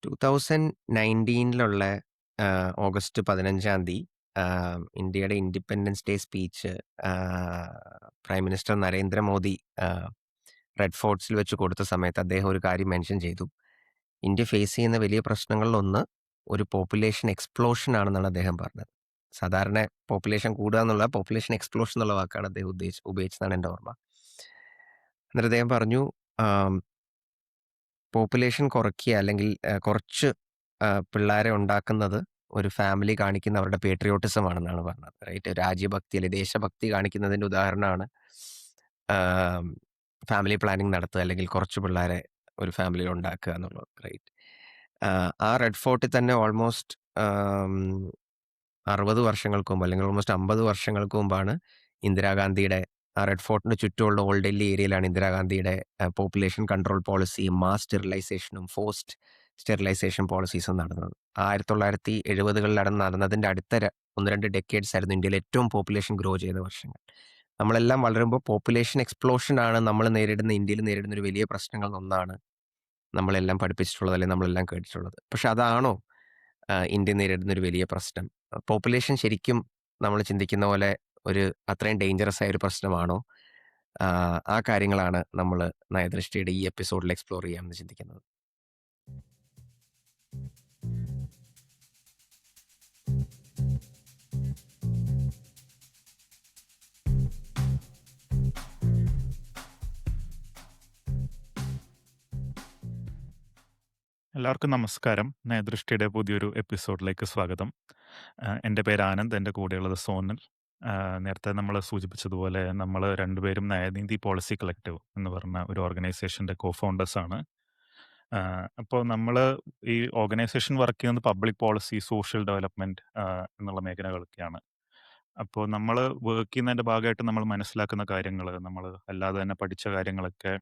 2019-ലുള്ള August 15-ാം തീയതി ഇന്ത്യയുടെ independence day speech prime minister Narendra Modi red ഫോർട്ട്സിൽ വെച്ച് കൊടുത്ത സമയത്ത് അദ്ദേഹം ഒരു കാര്യം മെൻഷൻ ചെയ്തു. ഇന്ത്യ ഫേസ് ചെയ്യുന്ന വലിയ പ്രശ്നങ്ങളിലൊന്ന് ഒരു പോപ്പുലേഷൻ എക്സ്പ്ലോഷൻ ആണെന്നാണ് അദ്ദേഹം പറഞ്ഞത്. സാധാരണ പോപ്പുലേഷൻ കൂടുക എന്നുള്ള പോപ്പുലേഷൻ എക്സ്പ്ലോഷൻ എന്നുള്ള വാക്കാണ് അദ്ദേഹം ഉപയോഗിച്ചതാണ് എൻ്റെ ഓർമ്മ. എന്നിട്ട് അദ്ദേഹം പറഞ്ഞു, പോപ്പുലേഷൻ കുറയ്ക്കുക അല്ലെങ്കിൽ കുറച്ച് പിള്ളേരെ ഉണ്ടാക്കുന്നത് ഒരു ഫാമിലി കാണിക്കുന്ന അവരുടെ പേട്രിയോട്ടിസം ആണെന്നാണ് പറഞ്ഞത്. റൈറ്റ്, രാജ്യഭക്തി അല്ലെങ്കിൽ ദേശഭക്തി കാണിക്കുന്നതിൻ്റെ ഉദാഹരണമാണ് ഫാമിലി പ്ലാനിങ് നടത്തുക അല്ലെങ്കിൽ കുറച്ച് പിള്ളേരെ ഒരു ഫാമിലിയിൽ ഉണ്ടാക്കുക എന്നുള്ളത്. റൈറ്റ്, ആ റെഡ് ഫോർട്ടിൽ തന്നെ ഓൾമോസ്റ്റ് 60 വർഷങ്ങൾക്ക് മുമ്പ് അല്ലെങ്കിൽ ഓൾമോസ്റ്റ് 50 വർഷങ്ങൾക്ക് മുമ്പാണ് ഇന്ദിരാഗാന്ധിയുടെ ആ റെഡ് ഫോർട്ടിന് ചുറ്റുമുള്ള ഓൾഡ് ഡൽഹി ഏരിയയിലാണ് ഇന്ദിരാഗാന്ധിയുടെ പോപ്പുലേഷൻ കൺട്രോൾ പോളിസിയും മാസ് സ്റ്റെറിലൈസേഷനും ഫോസ്റ്റ് സ്റ്റെറിലൈസേഷൻ പോളിസീസും നടന്നത്. 1970-കളിൽ നടന്നതിൻ്റെ അടുത്ത 1-2 ഡെക്കേഡ്സ് ആയിരുന്നു ഇന്ത്യയിൽ ഏറ്റവും പോപ്പുലേഷൻ ഗ്രോ ചെയ്ത വർഷങ്ങൾ. നമ്മളെല്ലാം വളരുമ്പോൾ പോപ്പുലേഷൻ എക്സ്പ്ലോഷൻ ആണ് ഇന്ത്യയിൽ നേരിടുന്ന ഒരു വലിയ പ്രശ്നങ്ങളിൽ ഒന്നാണ് നമ്മളെല്ലാം പഠിപ്പിച്ചിട്ടുള്ളത് അല്ലെങ്കിൽ നമ്മളെല്ലാം കേട്ടിട്ടുള്ളത്. പക്ഷെ അതാണോ ഇന്ത്യ നേരിടുന്ന ഒരു വലിയ പ്രശ്നം? പോപ്പുലേഷൻ ശരിക്കും നമ്മൾ ചിന്തിക്കുന്ന പോലെ അത്രയും ഡേഞ്ചറസ് ആയ ഒരു പ്രശ്നമാണോ? ആ കാര്യങ്ങളാണ് നമ്മൾ നയദൃഷ്ടിയുടെ ഈ എപ്പിസോഡിൽ എക്സ്പ്ലോർ ചെയ്യാമെന്ന് ചിന്തിക്കുന്നത്. എല്ലാവർക്കും നമസ്കാരം. നയദൃഷ്ടിയുടെ പുതിയൊരു എപ്പിസോഡിലേക്ക് സ്വാഗതം. എൻ്റെ പേര് ആനന്ദ്, എൻ്റെ കൂടെയുള്ളത് സോനൽ. നേരത്തെ നമ്മൾ സൂചിപ്പിച്ചതുപോലെ നമ്മൾ രണ്ടുപേരും നയനീതി പോളിസി കളക്റ്റീവ് എന്ന് പറഞ്ഞ ഒരു ഓർഗനൈസേഷൻ്റെ ഫൗണ്ടേഴ്സാണ്. അപ്പോൾ നമ്മൾ ഈ ഓർഗനൈസേഷൻ വർക്ക് ചെയ്യുന്നത് പബ്ലിക് പോളിസി, സോഷ്യൽ ഡെവലപ്മെൻറ്റ് എന്നുള്ള മേഖലകളൊക്കെയാണ്. അപ്പോൾ നമ്മൾ വർക്ക് ചെയ്യുന്നതിൻ്റെ ഭാഗമായിട്ട് നമ്മൾ മനസ്സിലാക്കുന്ന കാര്യങ്ങൾ, നമ്മൾ അല്ലാതെ തന്നെ പഠിച്ച കാര്യങ്ങളൊക്കെ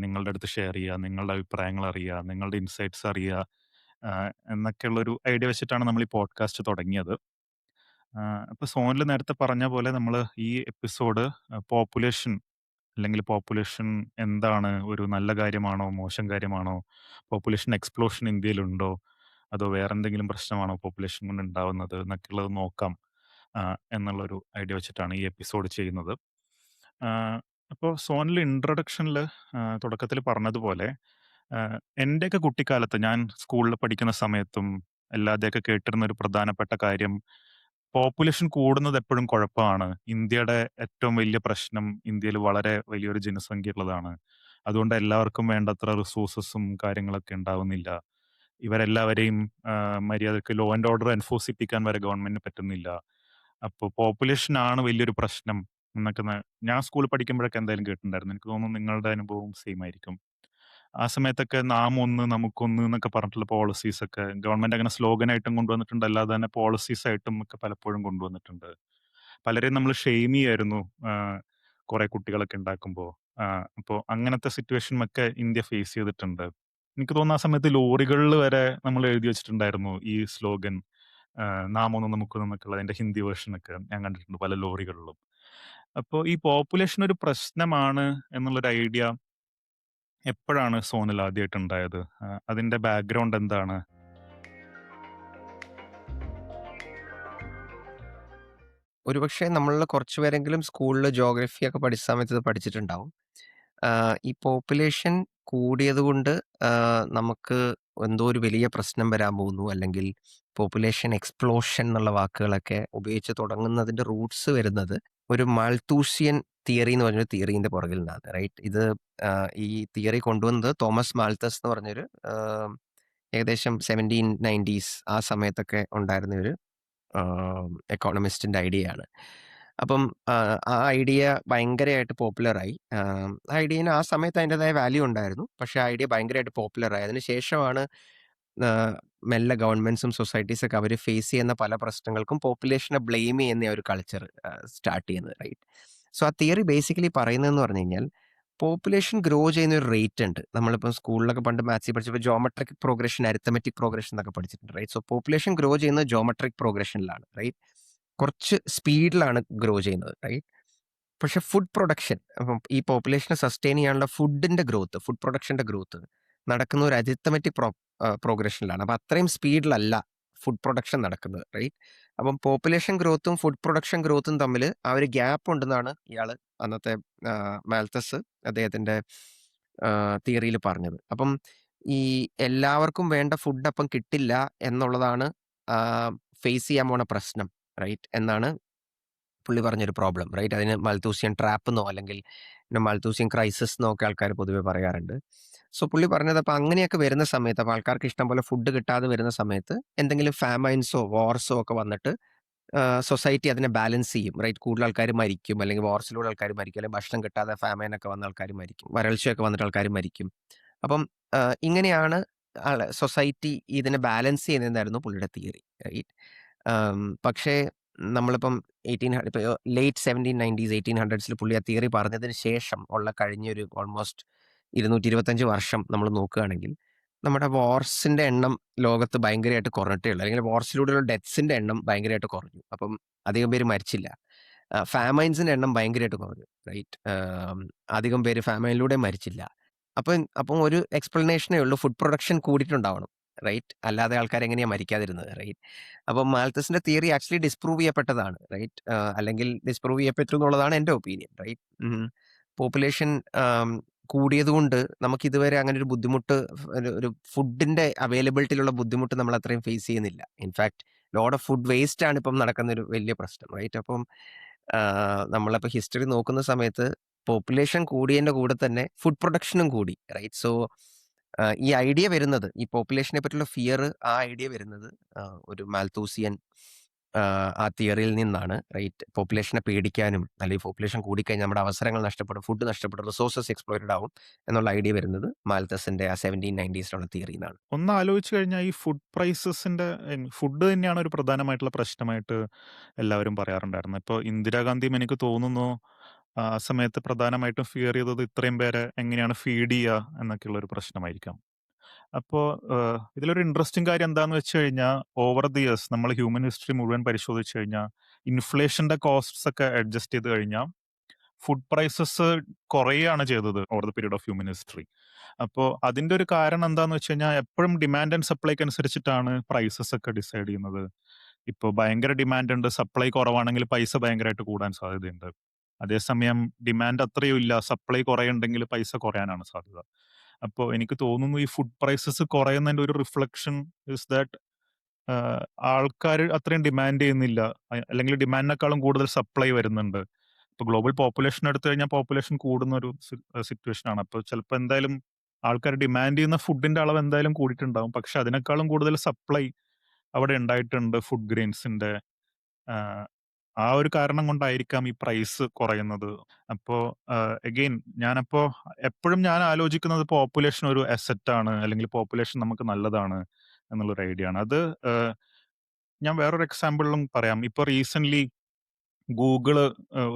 നിങ്ങളുടെ അടുത്ത് ഷെയർ ചെയ്യുക, നിങ്ങളുടെ അഭിപ്രായങ്ങൾ അറിയുക, നിങ്ങളുടെ ഇൻസൈറ്റ്സ് അറിയുക എന്നൊക്കെയുള്ളൊരു ഐഡിയ വെച്ചിട്ടാണ് നമ്മൾ ഈ പോഡ്കാസ്റ്റ് തുടങ്ങിയത്. അപ്പോൾ സോനിൽ നേരത്തെ പറഞ്ഞ പോലെ നമ്മൾ ഈ എപ്പിസോഡ് പോപ്പുലേഷൻ അല്ലെങ്കിൽ പോപ്പുലേഷൻ എന്താണ്, ഒരു നല്ല കാര്യമാണോ മോശം കാര്യമാണോ, പോപ്പുലേഷൻ എക്സ്പ്ലോഷൻ ഇന്ത്യയിലുണ്ടോ, അതോ വേറെ എന്തെങ്കിലും പ്രശ്നമാണോ പോപ്പുലേഷൻ കൊണ്ട് ഉണ്ടാവുന്നത് എന്നൊക്കെയുള്ളത് നോക്കാം എന്നുള്ളൊരു ഐഡിയ വെച്ചിട്ടാണ് ഈ എപ്പിസോഡ് ചെയ്യുന്നത്. അപ്പോൾ സോനിൽ ഇൻട്രൊഡക്ഷനിൽ തുടക്കത്തിൽ പറഞ്ഞതുപോലെ എൻ്റെയൊക്കെ കുട്ടിക്കാലത്ത് ഞാൻ സ്കൂളിൽ പഠിക്കുന്ന സമയത്തും എല്ലാതെയൊക്കെ കേട്ടിരുന്ന ഒരു പ്രധാനപ്പെട്ട കാര്യം, പോപ്പുലേഷൻ കൂടുന്നത് എപ്പോഴും കുഴപ്പമാണ്. ഇന്ത്യയുടെ ഏറ്റവും വലിയ പ്രശ്നം, ഇന്ത്യയിൽ വളരെ വലിയൊരു ജനസംഖ്യ ഉള്ളതാണ്. അതുകൊണ്ട് എല്ലാവർക്കും വേണ്ടത്ര റിസോഴ്സസും കാര്യങ്ങളൊക്കെ ഉണ്ടാവുന്നില്ല. ഇവരെല്ലാവരെയും മര്യാദയ്ക്ക് ലോ ആൻഡ് ഓർഡർ എൻഫോഴ്സ് ചെയ്യിപ്പിക്കാൻ വരെ ഗവൺമെന്റിന് പറ്റുന്നില്ല. അപ്പോൾ പോപ്പുലേഷൻ ആണ് വലിയൊരു പ്രശ്നം എന്നൊക്കെ ഞാൻ സ്കൂളിൽ പഠിക്കുമ്പോഴൊക്കെ എന്തായാലും കേട്ടിട്ടുണ്ടായിരുന്നു. എനിക്ക് തോന്നുന്നു നിങ്ങളുടെ അനുഭവവും സെയിം ആയിരിക്കും. ആ സമയത്തൊക്കെ നാം ഒന്ന് നമുക്കൊന്ന് എന്നൊക്കെ പറഞ്ഞിട്ടുള്ള പോളിസീസ് ഒക്കെ ഗവൺമെന്റ് അങ്ങനെ സ്ലോഗനായിട്ടും കൊണ്ടുവന്നിട്ടുണ്ട്, അല്ലാതെ തന്നെ പോളിസീസ് ആയിട്ടും ഒക്കെ പലപ്പോഴും കൊണ്ടുവന്നിട്ടുണ്ട്. പലരെയും നമ്മൾ ഷെയിം ചെയ്യായിരുന്നു കുറെ കുട്ടികളൊക്കെ ഉണ്ടാക്കുമ്പോൾ. അപ്പോൾ അങ്ങനത്തെ സിറ്റുവേഷനും ഒക്കെ ഇന്ത്യ ഫേസ് ചെയ്തിട്ടുണ്ട്. എനിക്ക് തോന്നുന്നു ആ സമയത്ത് ലോറികളിൽ വരെ നമ്മൾ എഴുതി വെച്ചിട്ടുണ്ടായിരുന്നു ഈ സ്ലോഗൻ, നാം ഒന്ന് നമുക്ക് എന്നൊക്കെയുള്ള അതിന്റെ ഹിന്ദി വേർഷനൊക്കെ ഞാൻ കണ്ടിട്ടുണ്ട് പല ലോറികളിലും. അപ്പോൾ ഈ പോപ്പുലേഷൻ ഒരു പ്രശ്നമാണ് എന്നുള്ളൊരു ഐഡിയ എപ്പോഴാണ് സോനിൽ ആദ്യമായിട്ട് ഉണ്ടായത്? അതിന്റെ ബാക്ക്ഗ്രൗണ്ട് എന്താണ്? ഒരുപക്ഷെ നമ്മളിൽ കുറച്ച് പേരെങ്കിലും സ്കൂളിൽ ജോഗ്രഫി ഒക്കെ പഠിച്ച സമയത്ത് ഇത് പഠിച്ചിട്ടുണ്ടാവും. ഈ പോപ്പുലേഷൻ കൂടിയത് കൊണ്ട് നമുക്ക് എന്തോ ഒരു വലിയ പ്രശ്നം വരാൻ പോകുന്നു, അല്ലെങ്കിൽ പോപ്പുലേഷൻ എക്സ്പ്ലോഷൻ എന്നുള്ള വാക്കുകളൊക്കെ ഉപയോഗിച്ച് തുടങ്ങുന്നതിന്റെ റൂട്ട്സ് വരുന്നത് ഒരു മാൽത്തൂസിയൻ തിയറി എന്ന് പറഞ്ഞൊരു തിയറിന്റെ പുറകിൽ നിന്നാണ്. റൈറ്റ്, ഇത് ഈ തിയറി കൊണ്ടുവന്നത് തോമസ് മാൽത്തസ് എന്ന് പറഞ്ഞൊരു ഏകദേശം 1790s ആ സമയത്തൊക്കെ ഉണ്ടായിരുന്ന ഒരു എക്കോണമിസ്റ്റിന്റെ ഐഡിയ ആണ്. അപ്പം ആ ഐഡിയ ഭയങ്കരമായിട്ട് പോപ്പുലറായി. ആ ഐഡിയന് ആ സമയത്ത് അതിൻ്റെതായ വാല്യൂ ഉണ്ടായിരുന്നു, പക്ഷെ ആ ഐഡിയ ഭയങ്കരമായിട്ട് പോപ്പുലറായി. അതിന് ശേഷമാണ് മെല്ലെ ഗവൺമെന്റ്സും സൊസൈറ്റീസൊക്കെ അവർ ഫേസ് ചെയ്യുന്ന പല പ്രശ്നങ്ങൾക്കും പോപ്പുലേഷനെ ബ്ലെയിം ചെയ്യുന്ന ഒരു കൾച്ചർ സ്റ്റാർട്ട് ചെയ്യുന്നത്. റൈറ്റ്, സോ ആ തിയറി ബേസിക്കലി പറയുന്നതെന്ന് പറഞ്ഞു കഴിഞ്ഞാൽ, പോപ്പുലേഷൻ ഗ്രോ ചെയ്യുന്ന ഒരു റേറ്റ് ഉണ്ട്. നമ്മളിപ്പം സ്കൂളിലൊക്കെ പണ്ട് മാത്സിൽ പഠിച്ചപ്പോൾ ജോമെട്രിക് പ്രോഗ്രഷൻ, അരിത്തമെറ്റിക് പ്രോഗ്രഷൻ എന്നൊക്കെ പഠിച്ചിട്ടുണ്ട്. റൈറ്റ്, സോ പോപ്പുലേഷൻ ഗ്രോ ചെയ്യുന്നത് ജോമെട്രിക് പ്രോഗ്രഷനിലാണ്. റൈറ്റ്, കുറച്ച് സ്പീഡിലാണ് ഗ്രോ ചെയ്യുന്നത്. റൈറ്റ്, പക്ഷെ ഫുഡ് പ്രൊഡക്ഷൻ, അപ്പം ഈ പോപ്പുലേഷനെ സസ്റ്റെയിൻ ചെയ്യാനുള്ള ഫുഡിന്റെ ഗ്രോത്ത്, ഫുഡ് പ്രൊഡക്ഷന്റെ ഗ്രോത്ത് നടക്കുന്ന ഒരു അരിത്തമെറ്റിക് പ്രോഗ്രഷനിലാണ്. അപ്പൊ അത്രയും സ്പീഡിലല്ല ഫുഡ് പ്രൊഡക്ഷൻ നടക്കുന്നത്, റൈറ്റ്? അപ്പം പോപ്പുലേഷൻ ഗ്രോത്തും ഫുഡ് പ്രൊഡക്ഷൻ ഗ്രോത്തും തമ്മിൽ ആ ഒരു ഗ്യാപ്പ് ഉണ്ടെന്നാണ് ഇയാള് അന്നത്തെ മാൽത്തസ് അദ്ദേഹത്തിന്റെ തിയറിയിൽ പറഞ്ഞത്. അപ്പം ഈ എല്ലാവർക്കും വേണ്ട ഫുഡ് അപ്പം കിട്ടില്ല എന്നുള്ളതാണ് ഫേസ് ചെയ്യാൻ പോണ പ്രശ്നം, റൈറ്റ്? എന്നാണ് പുള്ളി പറഞ്ഞൊരു പ്രോബ്ലം, റൈറ്റ്? അതിന് മാൽത്തൂസിയൻ ട്രാപ്പ് എന്നോ അല്ലെങ്കിൽ മാൽത്തൂസിയൻ ക്രൈസിസ് എന്നോ ഒക്കെ ആൾക്കാർ പൊതുവെ പറയാറുണ്ട്. സോ പുള്ളി പറഞ്ഞത് അപ്പം അങ്ങനെയൊക്കെ വരുന്ന സമയത്ത്, അപ്പം ആൾക്കാർക്ക് ഇഷ്ടം പോലെ ഫുഡ് കിട്ടാതെ വരുന്ന സമയത്ത് എന്തെങ്കിലും ഫാമൈൻസോ വാർസോ ഒക്കെ വന്നിട്ട് സൊസൈറ്റി അതിനെ ബാലൻസ് ചെയ്യും, റൈറ്റ്? കൂടുതൽ ആൾക്കാർ മരിക്കും, അല്ലെങ്കിൽ വാർസിലൂടെ ആൾക്കാർ മരിക്കും, അല്ലെങ്കിൽ ഭക്ഷണം കിട്ടാതെ ഫാമൈനൊക്കെ വന്ന ആൾക്കാർ മരിക്കും, വരൾച്ചയൊക്കെ വന്നിട്ട് ആൾക്കാർ മരിക്കും. അപ്പം ഇങ്ങനെയാണ് സൊസൈറ്റി ഇതിനെ ബാലൻസ് ചെയ്യുന്നതെന്നായിരുന്നു പുള്ളിയുടെ തിയറി, റൈറ്റ്? പക്ഷേ നമ്മളിപ്പം ഇപ്പോൾ ലേറ്റ് 1790s 1800s പുള്ളി ആ തിയറി പറഞ്ഞതിന് ശേഷം ഉള്ള കഴിഞ്ഞൊരു ഓൾമോസ്റ്റ് 225 വർഷം നമ്മൾ നോക്കുകയാണെങ്കിൽ നമ്മുടെ വാർസിന്റെ എണ്ണം ലോകത്ത് ഭയങ്കരമായിട്ട് കുറഞ്ഞിട്ടേ ഉള്ളൂ, അല്ലെങ്കിൽ വാർസിലൂടെയുള്ള ഡെത്ത്സിന്റെ എണ്ണം ഭയങ്കരമായിട്ട് കുറഞ്ഞു. അപ്പം അധികം പേര് മരിച്ചില്ല. ഫാമൈൻസിന്റെ എണ്ണം ഭയങ്കരമായിട്ട് കുറഞ്ഞു, റൈറ്റ്? അധികം പേര് ഫാമൈനിലൂടെ മരിച്ചില്ല. അപ്പം ഒരു എക്സ്പ്ലനേഷനേ ഉള്ളൂ, ഫുഡ് പ്രൊഡക്ഷൻ കൂടിയിട്ടുണ്ടാവണം, റൈറ്റ്? അല്ലാതെ ആൾക്കാർ എങ്ങനെയാ മരിക്കാതിരുന്നത്, റൈറ്റ്? അപ്പം മാൽത്തസിന്റെ തിയറി ആക്ച്വലി ഡിസ്പ്രൂവ് ചെയ്യപ്പെട്ടതാണ്, റൈറ്റ്? അല്ലെങ്കിൽ ഡിസ്പ്രൂവ് ചെയ്യപ്പെട്ടു എന്നുള്ളതാണ് എൻ്റെ ഒപ്പീനിയൻ, റൈറ്റ്? പോപ്പുലേഷൻ കൂടിയത് കൊണ്ട് നമുക്ക് ഇതുവരെ അങ്ങനെ ഒരു ബുദ്ധിമുട്ട്, ഒരു ഫുഡിന്റെ അവൈലബിലിറ്റിയിലുള്ള ബുദ്ധിമുട്ട് നമ്മൾ അത്രയും ഫേസ് ചെയ്യുന്നില്ല. In fact load of food waste ആണ് ഇപ്പം നടക്കുന്ന ഒരു വലിയ പ്രശ്നം, റൈറ്റ്? അപ്പം നമ്മളിപ്പോൾ ഹിസ്റ്ററി നോക്കുന്ന സമയത്ത് പോപ്പുലേഷൻ കൂടിയതിന്റെ കൂടെ തന്നെ ഫുഡ് പ്രൊഡക്ഷനും കൂടി, റൈറ്റ്? സോ ഈ ഐഡിയ വരുന്നത്, ഈ പോപ്പുലേഷനെ പറ്റിയുള്ള ഫിയർ, ആ ഐഡിയ വരുന്നത് ഒരു മാൽത്തൂസിയൻ ആ തിയറിയിൽ നിന്നാണ്, റൈറ്റ്? പോപ്പുലേഷനെ പേടിക്കാനും, അല്ലെങ്കിൽ പോപ്പുലേഷൻ കൂടിക്കഴിഞ്ഞാൽ നമ്മുടെ അവസരങ്ങൾ നഷ്ടപ്പെടും, ഫുഡ് നഷ്ടപ്പെടും, റിസോഴ്സസ് എക്സ്പ്ലോയിറ്റഡ് ആവും എന്നുള്ള ഐഡിയ വരുന്നത് മാൽത്തസിന്റെ ആ 1790s തിയറിയിൽ നിന്നാണ്. ഒന്ന് ആലോചിച്ച് കഴിഞ്ഞാൽ ഈ ഫുഡ് പ്രൈസസിന്റെ ഫുഡ് തന്നെയാണ് ഒരു പ്രധാനമായിട്ടുള്ള പ്രശ്നമായിട്ട് എല്ലാവരും പറയാറുണ്ടായിരുന്നത്. ഇപ്പോൾ ഇന്ദിരാഗാന്ധിയും എനിക്ക് തോന്നുന്നു ആ സമയത്ത് പ്രധാനമായിട്ടും ഫിയർ ചെയ്തത് ഇത്രയും പേരെ എങ്ങനെയാണ് ഫീഡ് ചെയ്യുക എന്നൊക്കെയുള്ള ഒരു പ്രശ്നമായിരിക്കാം. അപ്പോൾ ഇതിലൊരു ഇൻട്രസ്റ്റിംഗ് കാര്യം എന്താന്ന് വെച്ച് കഴിഞ്ഞാൽ, ഓവർ ദി ഇയേഴ്സ് നമ്മൾ ഹ്യൂമൻ ഹിസ്റ്ററി മുഴുവൻ പരിശോധിച്ച് കഴിഞ്ഞാൽ ഇൻഫ്ലേഷന്റെ കോസ്റ്റ്സ് ഒക്കെ അഡ്ജസ്റ്റ് ചെയ്ത് കഴിഞ്ഞാൽ ഫുഡ് പ്രൈസസ് കുറയുകയാണ് ചെയ്തത് over the period of human history. അപ്പോൾ അതിന്റെ ഒരു കാരണം എന്താന്ന് വെച്ച് കഴിഞ്ഞാൽ, എപ്പോഴും ഡിമാൻഡ് ആൻഡ് സപ്ലൈക്ക് അനുസരിച്ചിട്ടാണ് പ്രൈസസ് ഒക്കെ ഡിസൈഡ് ചെയ്യുന്നത്. ഇപ്പോൾ ഭയങ്കര ഡിമാൻഡ് ഉണ്ട്, സപ്ലൈ കുറവാണെങ്കിൽ പൈസ ഭയങ്കരമായിട്ട് കൂടാൻ സാധ്യതയുണ്ട്. അതേസമയം ഡിമാൻഡ് അത്രയും ഇല്ല, സപ്ലൈ കുറയുണ്ടെങ്കിൽ പൈസ കുറയാനാണ് സാധ്യത. അപ്പോൾ എനിക്ക് തോന്നുന്നു ഈ ഫുഡ് പ്രൈസസ് കുറയുന്നതിന്റെ ഒരു റിഫ്ലക്ഷൻ ഇസ് ദാറ്റ് ആൾക്കാർ അത്രയും ഡിമാൻഡ് ചെയ്യുന്നില്ല, അല്ലെങ്കിൽ ഡിമാൻഡിനേക്കാളും കൂടുതൽ സപ്ലൈ വരുന്നുണ്ട്. ഇപ്പൊ ഗ്ലോബൽ പോപ്പുലേഷൻ എടുത്തു കഴിഞ്ഞാൽ പോപ്പുലേഷൻ കൂടുന്ന ഒരു സിറ്റുവേഷൻ ആണ്. അപ്പോൾ ചിലപ്പോൾ എന്തായാലും ആൾക്കാർ ഡിമാൻഡ് ചെയ്യുന്ന ഫുഡിന്റെ അളവ് എന്തായാലും കൂടിയിട്ടുണ്ടാവും, പക്ഷെ അതിനേക്കാളും കൂടുതൽ സപ്ലൈ അവിടെ ഉണ്ടായിട്ടുണ്ട് ഫുഡ് ഗ്രെയിൻസിന്റെ. ആ ഒരു കാരണം കൊണ്ടായിരിക്കാം ഈ പ്രൈസ് കുറയുന്നത്. അപ്പോ അഗെയിൻ ഞാനപ്പോ എപ്പോഴും ഞാൻ ആലോചിക്കുന്നത് പോപ്പുലേഷൻ ഒരു അസറ്റ് ആണ്, അല്ലെങ്കിൽ പോപ്പുലേഷൻ നമുക്ക് നല്ലതാണ് എന്നുള്ളൊരു ഐഡിയ ആണ്. അത് ഞാൻ വേറൊരു എക്സാമ്പിളിലും പറയാം. ഇപ്പൊ റീസെന്റ് ഗൂഗിള്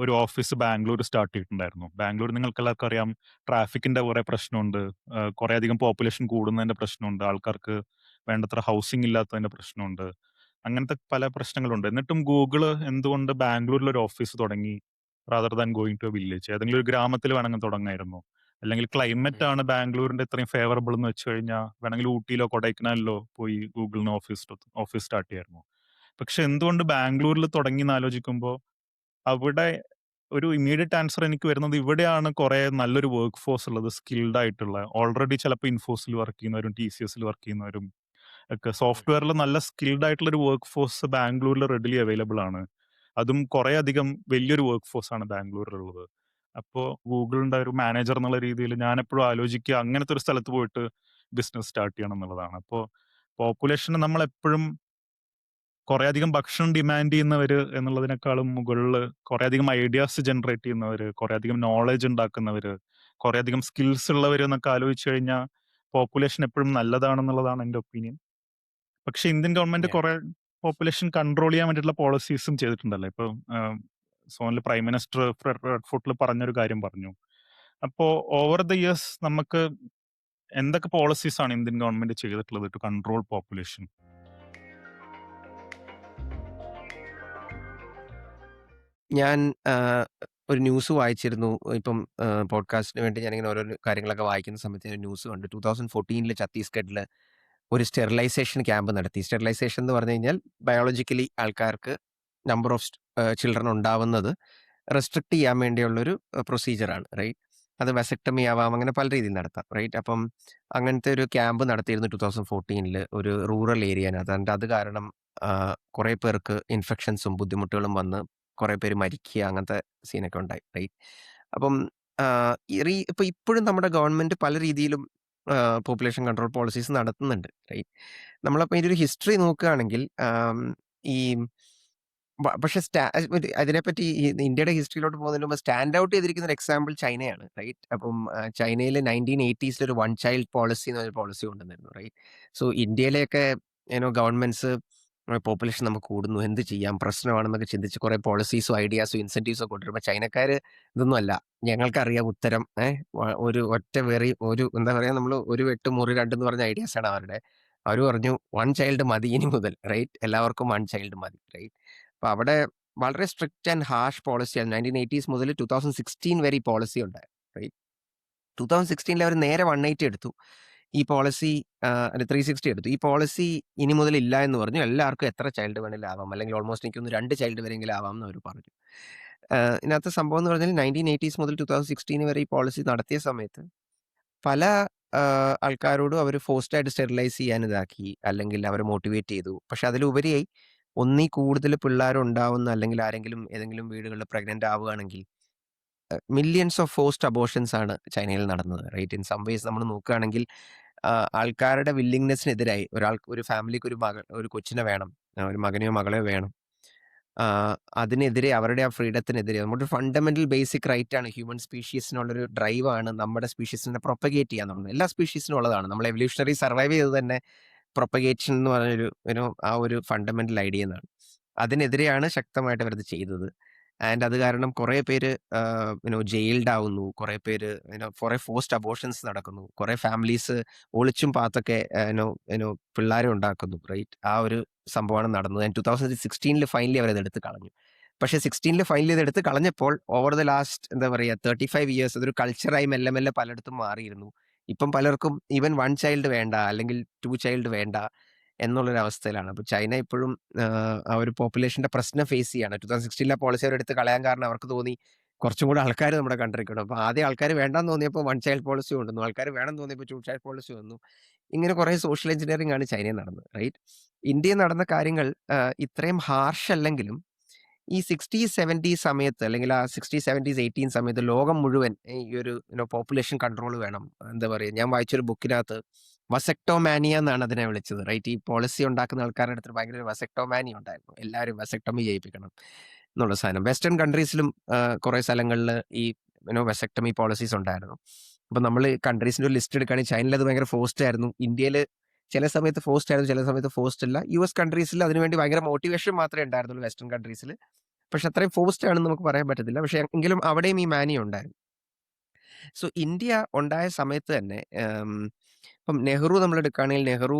ഒരു ഓഫീസ് ബാംഗ്ലൂർ സ്റ്റാർട്ട് ചെയ്തിട്ടുണ്ടായിരുന്നു. ബാംഗ്ലൂർ നിങ്ങൾക്ക് എല്ലാവർക്കും അറിയാം, ട്രാഫിക്കിന്റെ കുറെ പ്രശ്നമുണ്ട്, കുറെ അധികം പോപ്പുലേഷൻ കൂടുന്നതിന്റെ പ്രശ്നമുണ്ട്, ആൾക്കാർക്ക് വേണ്ടത്ര ഹൗസിംഗ് ഇല്ലാത്തതിന്റെ പ്രശ്നമുണ്ട്, അങ്ങനത്തെ പല പ്രശ്നങ്ങളുണ്ട്. എന്നിട്ടും ഗൂഗിള് എന്തുകൊണ്ട് ബാംഗ്ലൂരിൽ ഒരു ഓഫീസ് തുടങ്ങി, rather than going to a village? ഏതെങ്കിലും ഒരു ഗ്രാമത്തിൽ വേണമെങ്കിൽ തുടങ്ങായിരുന്നു. അല്ലെങ്കിൽ ക്ലൈമറ്റ് ആണ് ബാംഗ്ലൂരിന്റെ ഇത്രയും ഫേവറബിൾ എന്ന് വെച്ച് കഴിഞ്ഞാൽ വേണമെങ്കിൽ ഊട്ടിയിലോ കൊടൈക്കനാലിലോ പോയി ഗൂഗിളിന് ഓഫീസ് സ്റ്റാർട്ട് ചെയ്യായിരുന്നു. പക്ഷെ എന്തുകൊണ്ട് ബാംഗ്ലൂരിൽ തുടങ്ങി എന്ന് ആലോചിക്കുമ്പോൾ, അവിടെ ഒരു ഇമ്മീഡിയറ്റ് ആൻസർ എനിക്ക് വരുന്നത്, ഇവിടെയാണ് കുറെ നല്ലൊരു വർക്ക് ഫോഴ്സ് ഉള്ളത്, സ്കിൽഡ് ആയിട്ടുള്ള, ഓൾറെഡി ചിലപ്പോൾ ഇൻഫോസിൽ വർക്ക് ചെയ്യുന്നവരും TCSൽ വർക്ക് ചെയ്യുന്നവരും ഒക്കെ, സോഫ്റ്റ്വെയറിൽ നല്ല സ്കിൽഡ് ആയിട്ടുള്ള ഒരു വർക്ക് ഫോഴ്സ് ബാംഗ്ലൂരിൽ റെഡിലി അവൈലബിൾ ആണ്. അതും കുറെ അധികം വലിയൊരു വർക്ക് ഫോഴ്സ് ആണ് ബാംഗ്ലൂരിലുള്ളത്. അപ്പോൾ ഗൂഗിളിന്റെ ഒരു മാനേജർ എന്നുള്ള രീതിയിൽ ഞാൻ എപ്പോഴും ആലോചിക്കുക അങ്ങനത്തെ ഒരു സ്ഥലത്ത് പോയിട്ട് ബിസിനസ് സ്റ്റാർട്ട് ചെയ്യണം എന്നുള്ളതാണ്. അപ്പോൾ പോപ്പുലേഷന് നമ്മൾ എപ്പോഴും കുറെ അധികം ഭക്ഷണം ഡിമാൻഡ് ചെയ്യുന്നവര് എന്നുള്ളതിനേക്കാളും മുകളിൽ കുറെ അധികം ഐഡിയാസ് ജനറേറ്റ് ചെയ്യുന്നവര്, കുറെ അധികം നോളജ് ഉണ്ടാക്കുന്നവര്, കുറെ അധികം സ്കിൽസ് ഉള്ളവര് എന്നൊക്കെ ആലോചിച്ച് കഴിഞ്ഞാൽ പോപ്പുലേഷൻ എപ്പോഴും നല്ലതാണെന്നുള്ളതാണ് എൻ്റെ ഒപ്പീനിയൻ. പക്ഷെ ഇന്ത്യൻ ഗവൺമെന്റ് Yeah. കുറെ പോപ്പുലേഷൻ കൺട്രോൾ ചെയ്യാൻ വേണ്ടിയിട്ടുള്ള പോളിസീസും ചെയ്തിട്ടുണ്ടല്ലോ. ഇപ്പൊ സോണിൽ പ്രൈം മിനിസ്റ്റർ ഫുട്ടിൽ പറഞ്ഞൊരു കാര്യം പറഞ്ഞു. അപ്പോ ഓവർ ദ ഇയേഴ്സ് നമുക്ക് എന്തൊക്കെ പോളിസീസ് ആണ് ഇന്ത്യൻ ഗവൺമെന്റ് ചെയ്തിട്ടുള്ളത് ടു കൺട്രോൾ പോപ്പുലേഷൻ? ഞാൻ ഒരു ന്യൂസ് വായിച്ചിരുന്നു. ഇപ്പം പോഡ്കാസ്റ്റിന് വേണ്ടി ഞാനിങ്ങനെ ഓരോരോ കാര്യങ്ങളൊക്കെ വായിക്കുന്ന സമയത്ത് ഞാൻ ന്യൂസ് കണ്ടു. 2014 ഛത്തീസ്ഗഡില് ഒരു സ്റ്റെറിലൈസേഷൻ ക്യാമ്പ് നടത്തി. സ്റ്റെറിലൈസേഷൻ എന്ന് പറഞ്ഞു കഴിഞ്ഞാൽ ബയോളജിക്കലി ആൾക്കാർക്ക് നമ്പർ ഓഫ് ചിൽഡ്രൻ ഉണ്ടാവുന്നത് റെസ്ട്രിക്ട് ചെയ്യാൻ വേണ്ടിയുള്ളൊരു പ്രൊസീജിയറാണ്. റൈറ്റ്. അത് വെസക്ടമി ആവാം. അങ്ങനെ പല രീതിയിൽ നടത്താം. റൈറ്റ്. അപ്പം അങ്ങനത്തെ ഒരു ക്യാമ്പ് നടത്തിയിരുന്നു 2014 ഒരു റൂറൽ ഏരിയയിനകത്ത്. എന്നിട്ട് അത് കാരണം കുറേ പേർക്ക് ഇൻഫെക്ഷൻസും ബുദ്ധിമുട്ടുകളും വന്ന് കുറേ പേര് മരിക്കുക അങ്ങനത്തെ സീനൊക്കെ ഉണ്ടായി. റൈറ്റ്. അപ്പം ഇപ്പൊ ഇപ്പോഴും നമ്മുടെ ഗവൺമെന്റ് പല രീതിയിലും പോപ്പുലേഷൻ കൺട്രോൾ പോളിസീസ് നടത്തുന്നുണ്ട്. റൈറ്റ്. നമ്മളപ്പോ ഇതിന്റെ ഒരു ഹിസ്റ്ററി നോക്കുകയാണെങ്കിൽ ഈ പക്ഷെ അതിനെപ്പറ്റി ഈ ഇന്ത്യയുടെ ഹിസ്റ്ററിയിലോട്ട് പോകുന്നതിന് മുമ്പ് സ്റ്റാൻഡ് ഔട്ട് ചെയ്തിരിക്കുന്ന ഒരു എക്സാമ്പിൾ ചൈനയാണ്. റൈറ്റ്. അപ്പം ചൈനയിൽ 1980s ഒരു വൺ ചൈൽഡ് പോളിസി എന്നൊരു പോളിസി കൊണ്ടുവന്നിരുന്നു. റൈറ്റ്. സോ ഇന്ത്യയിലെയൊക്കെ ഗവൺമെന്റ്സ് പോപ്പുലേഷൻ നമുക്ക് കൂടുന്നു, എന്ത് ചെയ്യാം, പ്രശ്നമാണെന്നൊക്കെ ചിന്തിച്ച് കുറെ പോളിസീസും ഐഡിയാസും ഇൻസെന്റീവ്സും ഒക്കെ കൊണ്ടുവരുമ്പോൾ ചൈനക്കാര് ഇതൊന്നും അല്ല, ഞങ്ങൾക്കറിയാം ഉത്തരം. ഒരു ഒറ്റ വെറി, ഒരു എന്താ പറയാ, നമ്മൾ ഒരു വെട്ട് മുറി രണ്ടെന്ന് പറഞ്ഞ ഐഡിയാസ് ആണ് അവരുടെ. അവർ പറഞ്ഞു വൺ ചൈൽഡ് മതി ഇനി മുതൽ. റൈറ്റ്. എല്ലാവർക്കും വൺ ചൈൽഡ് മതി. റൈറ്റ്. അപ്പൊ അവിടെ വളരെ സ്ട്രിക്റ്റ് ആൻഡ് ഹാഷ് പോളിസിയാണ്. 1980s മുതൽ 2016 വരെ ഈ പോളിസി ഉണ്ടായിരുന്നു. റൈറ്റ്. 2016 അവർ നേരെ 180 എടുത്തു. ഈ പോളിസി 360 എടുത്തു. ഈ പോളിസി ഇനി മുതൽ ഇല്ല എന്ന് പറഞ്ഞു. എല്ലാവർക്കും എത്ര ചൈൽഡ് വേണമെങ്കിലും ആവാം, അല്ലെങ്കിൽ ഓൾമോസ്റ്റ് എനിക്കൊന്ന് 2 ചൈൽഡ് വരെയെങ്കിലും ആവാം എന്ന് അവർ പറഞ്ഞു. ഇതിനകത്ത് സംഭവം എന്ന് പറഞ്ഞാൽ 1980s മുതൽ 2016 വരെ ഈ പോളിസി നടത്തിയ സമയത്ത് പല ആൾക്കാരോടും അവർ ഫോഴ്സ്ഡ് ആയിട്ട് സ്റ്റെറിലൈസ് ചെയ്യാൻ ഇതാക്കി, അല്ലെങ്കിൽ അവരെ മോട്ടിവേറ്റ് ചെയ്തു. പക്ഷെ അതിലുപരിയായി ഒന്നിൽ കൂടുതൽ പിള്ളേരുണ്ടാവുന്ന, അല്ലെങ്കിൽ ആരെങ്കിലും ഏതെങ്കിലും വീടുകളിൽ പ്രഗ്നന്റ് ആവുകയാണെങ്കിൽ മില്യൺസ് ഓഫ് ഫോഴ്സ്ഡ് അബോർഷൻസ് ആണ് ചൈനയിൽ നടന്നത്. റൈറ്റ്. ഇൻ സം വേസ് നമ്മൾ നോക്കുകയാണെങ്കിൽ ആൾക്കാരുടെ വില്ലിങ്നെസ്സിനെതിരായി ഒരു ഫാമിലിക്ക് ഒരു കൊച്ചിനെ വേണം, ഒരു മകനെയോ മകളെയോ വേണം. അതിനെതിരെ, അവരുടെ ആ ഫ്രീഡത്തിനെതിരെ, നമ്മുടെ ഫണ്ടമെന്റൽ ബേസിക് റൈറ്റ് ആണ്, ഹ്യൂമൻ സ്പീഷീസിനുള്ളൊരു ഡ്രൈവാണ് നമ്മുടെ സ്പീഷീസിനെ പ്രൊപ്പഗേറ്റ് ചെയ്യാൻ തുടങ്ങുന്നത്. എല്ലാ സ്പീഷീസിനും ഉള്ളതാണ്. നമ്മൾ എവല്യൂഷണറി സർവൈവ് ചെയ്തത് തന്നെ പ്രൊപ്പഗേഷൻ എന്ന് പറഞ്ഞൊരു ആ ഒരു ഫണ്ടമെന്റൽ ഐഡിയ എന്നാണ്. അതിനെതിരെയാണ് ശക്തമായിട്ട് അവരത് ചെയ്തത്. ആൻഡ് അത് കാരണം കുറേ പേര് ജയിൽഡ് ആവുന്നു, കുറേ പേര് കുറേ ഫോഴ്സ്ഡ് അബോർഷൻസ് നടക്കുന്നു, കുറേ ഫാമിലീസ് ഒളിച്ചും പാത്തൊക്കെ പിള്ളേരെ ഉണ്ടാക്കുന്നു. റൈറ്റ്. ആ ഒരു സംഭവമാണ് നടന്നത്. 2016 ഫൈനലി അവരത് എടുത്ത് കളഞ്ഞു. പക്ഷെ 16 ഫൈനലി ഇത് എടുത്ത് കളഞ്ഞപ്പോൾ ഓവർ ദ ലാസ്റ്റ് എന്താ പറയുക 35 ഇയേഴ്സ് അതൊരു കൾച്ചറായി മെല്ലെ മെല്ലെ പലയിടത്തും മാറിയിരുന്നു. ഇപ്പം പലർക്കും ഈവൻ വൺ ചൈൽഡ് വേണ്ട, അല്ലെങ്കിൽ ടു ചൈൽഡ് വേണ്ട എന്നുള്ളൊരു അവസ്ഥയിലാണ്. അപ്പൊ ചൈന ഇപ്പോഴും ആ ഒരു പോപ്പുലേഷന്റെ പ്രശ്നം ഫേസ് ചെയ്യാണ്. 2016 പോളിസി അവരെടുത്ത് കളയാൻ കാരണം അവർക്ക് തോന്നി കുറച്ചും കൂടെ ആൾക്കാർ നമ്മുടെ കൺട്രിക്ക് ഉണ്ട്. അപ്പൊ ആദ്യം ആൾക്കാർ വേണ്ടാന്ന് തോന്നിയപ്പോൾ വൺ ചൈൽഡ് പോളിസി കൊണ്ടുവന്നു, ആൾക്കാർ വേണമെന്ന് തോന്നിയപ്പോൾ ടു ചൈൽഡ് പോളിസി വന്നു. ഇങ്ങനെ കുറെ സോഷ്യൽ എഞ്ചിനീയറിംഗ് ആണ് ചൈനയിൽ നടന്നത്. റൈറ്റ്. ഇന്ത്യയിൽ നടന്ന കാര്യങ്ങൾ ഇത്രയും ഹാർഷ് അല്ലെങ്കിലും ഈ 60s 70s സമയത്ത്, അല്ലെങ്കിൽ ആ 60s 70s 80s സമയത്ത് ലോകം മുഴുവൻ ഈ ഒരു പോപ്പുലേഷൻ കൺട്രോൾ വേണം. എന്താ പറയുക, ഞാൻ വായിച്ചൊരു ബുക്കിനകത്ത് വസെക്ടോമാനിയ എന്നാണ് അതിനെ വിളിച്ചത്. റൈറ്റ്. ഈ പോളിസി ഉണ്ടാക്കുന്ന ആൾക്കാരുടെ അടുത്ത് ഭയങ്കര ഒരു വസെക്ടോമാനിയ ഉണ്ടായിരുന്നു. എല്ലാവരും വസെക്ടമി ചെയ്യിപ്പിക്കണം എന്നുള്ള സാധനം. വെസ്റ്റേൺ കൺട്രീസിലും കുറെ സ്ഥലങ്ങളിൽ ഈ വെസെക്ടമി പോളിസീസ് ഉണ്ടായിരുന്നു. അപ്പൊ നമ്മൾ കൺട്രീസിന്റെ ഒരു ലിസ്റ്റ് എടുക്കുകയാണെങ്കിൽ ചൈനയിൽ അത് ഭയങ്കര ഫോഴ്സ്ഡ് ആയിരുന്നു. ഇന്ത്യയിൽ ചില സമയത്ത് ഫോഴ്സ്ഡ് ആയിരുന്നു, ചില സമയത്ത് ഫോഴ്സ്ഡ് അല്ല. US കൺട്രീസിൽ അതിനുവേണ്ടി ഭയങ്കര മോട്ടിവേഷൻ മാത്രമേ ഉണ്ടായിരുന്നുള്ളൂ, വെസ്റ്റേൺ കൺട്രീസിൽ. പക്ഷെ അത്രയും ഫോഴ്സ്ഡ് ആണെന്ന് നമുക്ക് പറയാൻ പറ്റത്തില്ല. പക്ഷെ എങ്കിലും അവിടെയും ഈ മാനിയ ഉണ്ടായിരുന്നു. സോ ഇന്ത്യ ഉണ്ടായ സമയത്ത് തന്നെ ഇപ്പം നെഹ്റു നമ്മൾ എടുക്കുകയാണെങ്കിൽ നെഹ്റു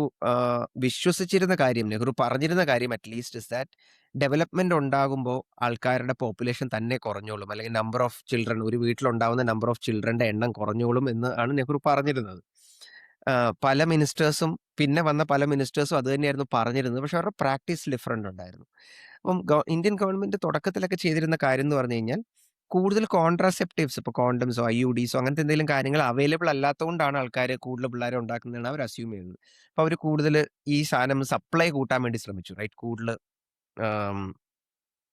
വിശ്വസിച്ചിരുന്ന കാര്യം, നെഹ്റു പറഞ്ഞിരുന്ന കാര്യം അറ്റ്ലീസ്റ്റ് ഇസ് ദാറ്റ് ഡെവലപ്മെന്റ് ഉണ്ടാകുമ്പോൾ ആൾക്കാരുടെ പോപ്പുലേഷൻ തന്നെ കുറഞ്ഞോളും, അല്ലെങ്കിൽ നമ്പർ ഓഫ് ചിൽഡ്രൻ, ഒരു വീട്ടിലുണ്ടാവുന്ന നമ്പർ ഓഫ് ചിൽഡ്രന്റെ എണ്ണം കുറഞ്ഞോളും എന്ന് ആണ് നെഹ്റു പറഞ്ഞിരുന്നത്. പല മിനിസ്റ്റേഴ്സും, പിന്നെ വന്ന പല മിനിസ്റ്റേഴ്സും അത് തന്നെയായിരുന്നു പറഞ്ഞിരുന്നത്. പക്ഷെ അവരുടെ പ്രാക്ടീസ് ഡിഫറൻറ്റ് ഉണ്ടായിരുന്നു. അപ്പം ഇന്ത്യൻ ഗവൺമെന്റ് തുടക്കത്തിലൊക്കെ ചെയ്തിരുന്ന കാര്യം എന്ന് പറഞ്ഞു കഴിഞ്ഞാൽ കൂടുതൽ കോൺട്രാസെപ്റ്റീവ്സ്, ഇപ്പോൾ കോണ്ടംസോ IUDസോ അങ്ങനത്തെ എന്തെങ്കിലും കാര്യങ്ങൾ അവൈലബിൾ അല്ലാത്തതുകൊണ്ടാണ് ആൾക്കാർ കൂടുതൽ പിള്ളേരെ ഉണ്ടാക്കുന്നതാണ് അവർ അസ്യൂം ചെയ്യുന്നത്. അപ്പോൾ അവർ കൂടുതൽ ഈ സാധനം സപ്ലൈ കൂട്ടാൻ വേണ്ടി ശ്രമിച്ചു. റൈറ്റ്. കൂടുതൽ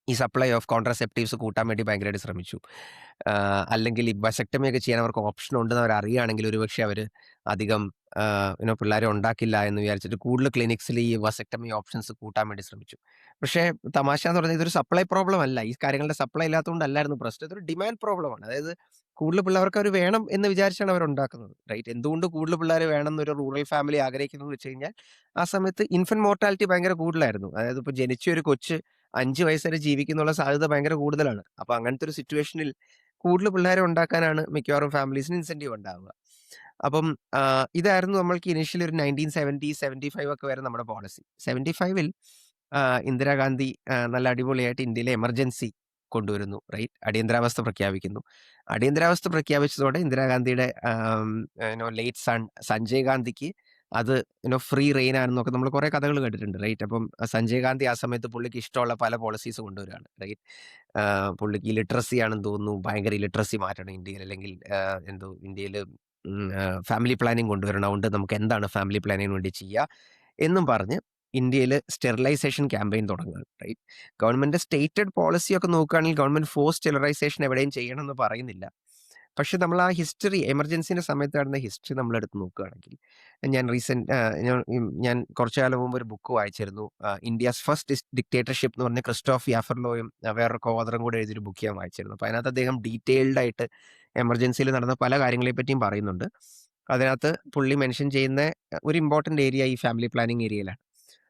ഈ സപ്ലൈ ഓഫ് കോൺട്രാസെപ്റ്റീവ്സ് കൂട്ടാൻ വേണ്ടി ഭയങ്കരമായിട്ട് ശ്രമിച്ചു. അല്ലെങ്കിൽ ഈ വസക്ടമി ഒക്കെ ചെയ്യാൻ അവർക്ക് ഓപ്ഷൻ ഉണ്ടെന്ന് അവർ അറിയുകയാണെങ്കിൽ ഒരുപക്ഷെ അവർ അധികം പിള്ളേരെ ഉണ്ടാക്കില്ല എന്ന് വിചാരിച്ചിട്ട് കൂടുതൽ ക്ലിനിക്സിൽ ഈ വസക്ടമി ഓപ്ഷൻസ് കൂട്ടാൻ വേണ്ടി ശ്രമിച്ചു. പക്ഷേ തമാശ എന്ന് പറഞ്ഞാൽ ഇതൊരു സപ്ലൈ പ്രോബ്ലം അല്ല. ഈ കാര്യങ്ങളുടെ സപ്ലൈ ഇല്ലാത്തതുകൊണ്ടല്ലായിരുന്നു പ്രശ്നം. ഇതൊരു ഡിമാൻഡ് പ്രോബ്ലമാണ്. അതായത് കൂടുതൽ പിള്ളേർക്ക് അവർ വേണം എന്ന് വിചാരിച്ചാണ് അവർ ഉണ്ടാക്കുന്നത്. റൈറ്റ്. എന്തുകൊണ്ട് കൂടുതൽ പിള്ളേർ വേണം എന്നൊരു റൂറൽ ഫാമിലി ആഗ്രഹിക്കുന്നത് വെച്ച് കഴിഞ്ഞാൽ ആ സമയത്ത് ഇൻഫന്റ് മോർട്ടാലിറ്റി ഭയങ്കര കൂടുതലായിരുന്നു. അതായത് ഇപ്പോൾ ജനിച്ച ഒരു കൊച്ച് 5 വയസ്സ് വരെ ജീവിക്കുന്നുള്ള സാധ്യത ഭയങ്കര കൂടുതലാണ്. അപ്പൊ അങ്ങനത്തെ ഒരു സിറ്റുവേഷനിൽ കൂടുതൽ പിള്ളേരെ ഉണ്ടാക്കാനാണ് മിക്കവാറും ഫാമിലീസിന് ഇൻസെന്റീവ് ഉണ്ടാവുക. അപ്പം ഇതായിരുന്നു നമ്മൾക്ക് ഇനീഷ്യലി ഒരു 1970 75 ഒക്കെ വരെ നമ്മുടെ പോളിസി. 75ൽ ഇന്ദിരാഗാന്ധി നല്ല അടിപൊളിയായിട്ട് ഇന്ത്യയിലെ എമർജൻസി കൊണ്ടുവരുന്നു. റൈറ്റ്? അടിയന്തരാവസ്ഥ പ്രഖ്യാപിക്കുന്നു. അടിയന്തരാവസ്ഥ പ്രഖ്യാപിച്ചതോടെ ഇന്ദിരാഗാന്ധിയുടെ ലേറ്റ് സൺ സഞ്ജയ് ഗാന്ധിക്ക് അത് ഫ്രീ റെയിൻ ആണെന്നൊക്കെ നമ്മൾ കുറെ കഥകൾ കേട്ടിട്ടുണ്ട്. റൈറ്റ്? അപ്പം സഞ്ജയ് ഗാന്ധി ആ സമയത്ത് പുള്ളിക്ക് ഇഷ്ടമുള്ള പല പോളിസീസ് കൊണ്ടുവരികയാണ്. റൈറ്റ്? പുള്ളിക്ക് ഇലിറ്ററസി ആണെന്ന് തോന്നുന്നു. ഭയങ്കര ഇലിറ്ററസി മാറ്റണം ഇന്ത്യയിൽ. അല്ലെങ്കിൽ ഇന്ത്യയിൽ ഫാമിലി പ്ലാനിംഗ് കൊണ്ടുവരണം. അതുകൊണ്ട് നമുക്ക് എന്താണ് ഫാമിലി പ്ലാനിങ്ങിന് വേണ്ടി ചെയ്യുക എന്നും പറഞ്ഞ് ഇന്ത്യയിൽ സ്റ്റെറിലൈസേഷൻ ക്യാമ്പയിൻ തുടങ്ങുകയാണ്. റൈറ്റ്? ഗവൺമെന്റ് സ്റ്റേറ്റഡ് പോളിസി ഒക്കെ നോക്കുകയാണെങ്കിൽ ഗവൺമെന്റ് ഫോഴ്സ് സ്റ്റെറിലൈസേഷൻ എവിടെയും ചെയ്യണമെന്ന് പറയുന്നില്ല. പക്ഷെ നമ്മൾ ആ ഹിസ്റ്ററി, എമർജൻസിന്റെ സമയത്ത് നടന്ന ഹിസ്റ്ററി നമ്മളെടുത്ത് നോക്കുകയാണെങ്കിൽ, ഞാൻ ഞാൻ കുറച്ചു കാലം മുമ്പ് ഒരു ബുക്ക് വായിച്ചിരുന്നു. ഇന്ത്യാസ് ഫസ്റ്റ് ഡിക്റ്റേറ്റർഷിപ്പ് എന്ന് പറഞ്ഞ ക്രിസ്റ്റോഫ് യാഫർലോയും വേറൊരു കോതറും കൂടെ എഴുതിയൊരു ബുക്ക് ഞാൻ വായിച്ചിരുന്നു. അപ്പോൾ അതിനകത്ത് അദ്ദേഹം ഡീറ്റെയിൽഡ് ആയിട്ട് എമർജൻസിയിൽ നടന്ന പല കാര്യങ്ങളെ പറ്റിയും പറയുന്നുണ്ട്. അതിനകത്ത് പുള്ളി മെൻഷൻ ചെയ്യുന്ന ഒരു ഇമ്പോർട്ടന്റ് ഏരിയ ഈ ഫാമിലി പ്ലാനിങ് ഏരിയയിലാണ്.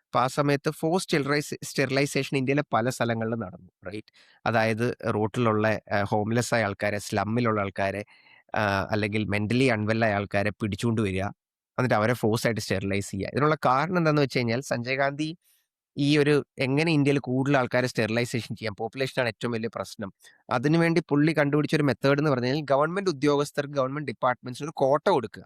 അപ്പോൾ ആ സമയത്ത് ഫോഴ്സ് സ്റ്റെറിലൈസേഷൻ ഇന്ത്യയിലെ പല സ്ഥലങ്ങളിലും നടന്നു. റൈറ്റ്? അതായത് റോട്ടിലുള്ള ഹോംലെസ് ആയ ആൾക്കാരെ, സ്ലമ്മിലുള്ള ആൾക്കാരെ, അല്ലെങ്കിൽ മെന്റലി അൺവെല്ലായ ആൾക്കാരെ പിടിച്ചുകൊണ്ട് വരിക, എന്നിട്ട് അവരെ ഫോഴ്സ് ആയിട്ട് സ്റ്റെറിലൈസ് ചെയ്യുക. ഇതിനുള്ള കാരണം എന്താണെന്ന് വെച്ച് കഴിഞ്ഞാൽ, സഞ്ജയ് ഗാന്ധി എങ്ങനെ ഇന്ത്യയിൽ കൂടുതൽ ആൾക്കാരെ സ്റ്റെറിലൈസേഷൻ ചെയ്യാം, പോപ്പുലേഷനാണ് ഏറ്റവും വലിയ പ്രശ്നം. അതിനുവേണ്ടി പുള്ളി കണ്ടുപിടിച്ച ഒരു മെത്തേഡ് എന്ന് പറഞ്ഞു കഴിഞ്ഞാൽ, ഗവൺമെന്റ് ഉദ്യോഗസ്ഥർക്ക്, ഗവൺമെന്റ് ഡിപ്പാർട്ട്മെന്റ്സിന് ഒരു കോട്ട കൊടുക്കുക.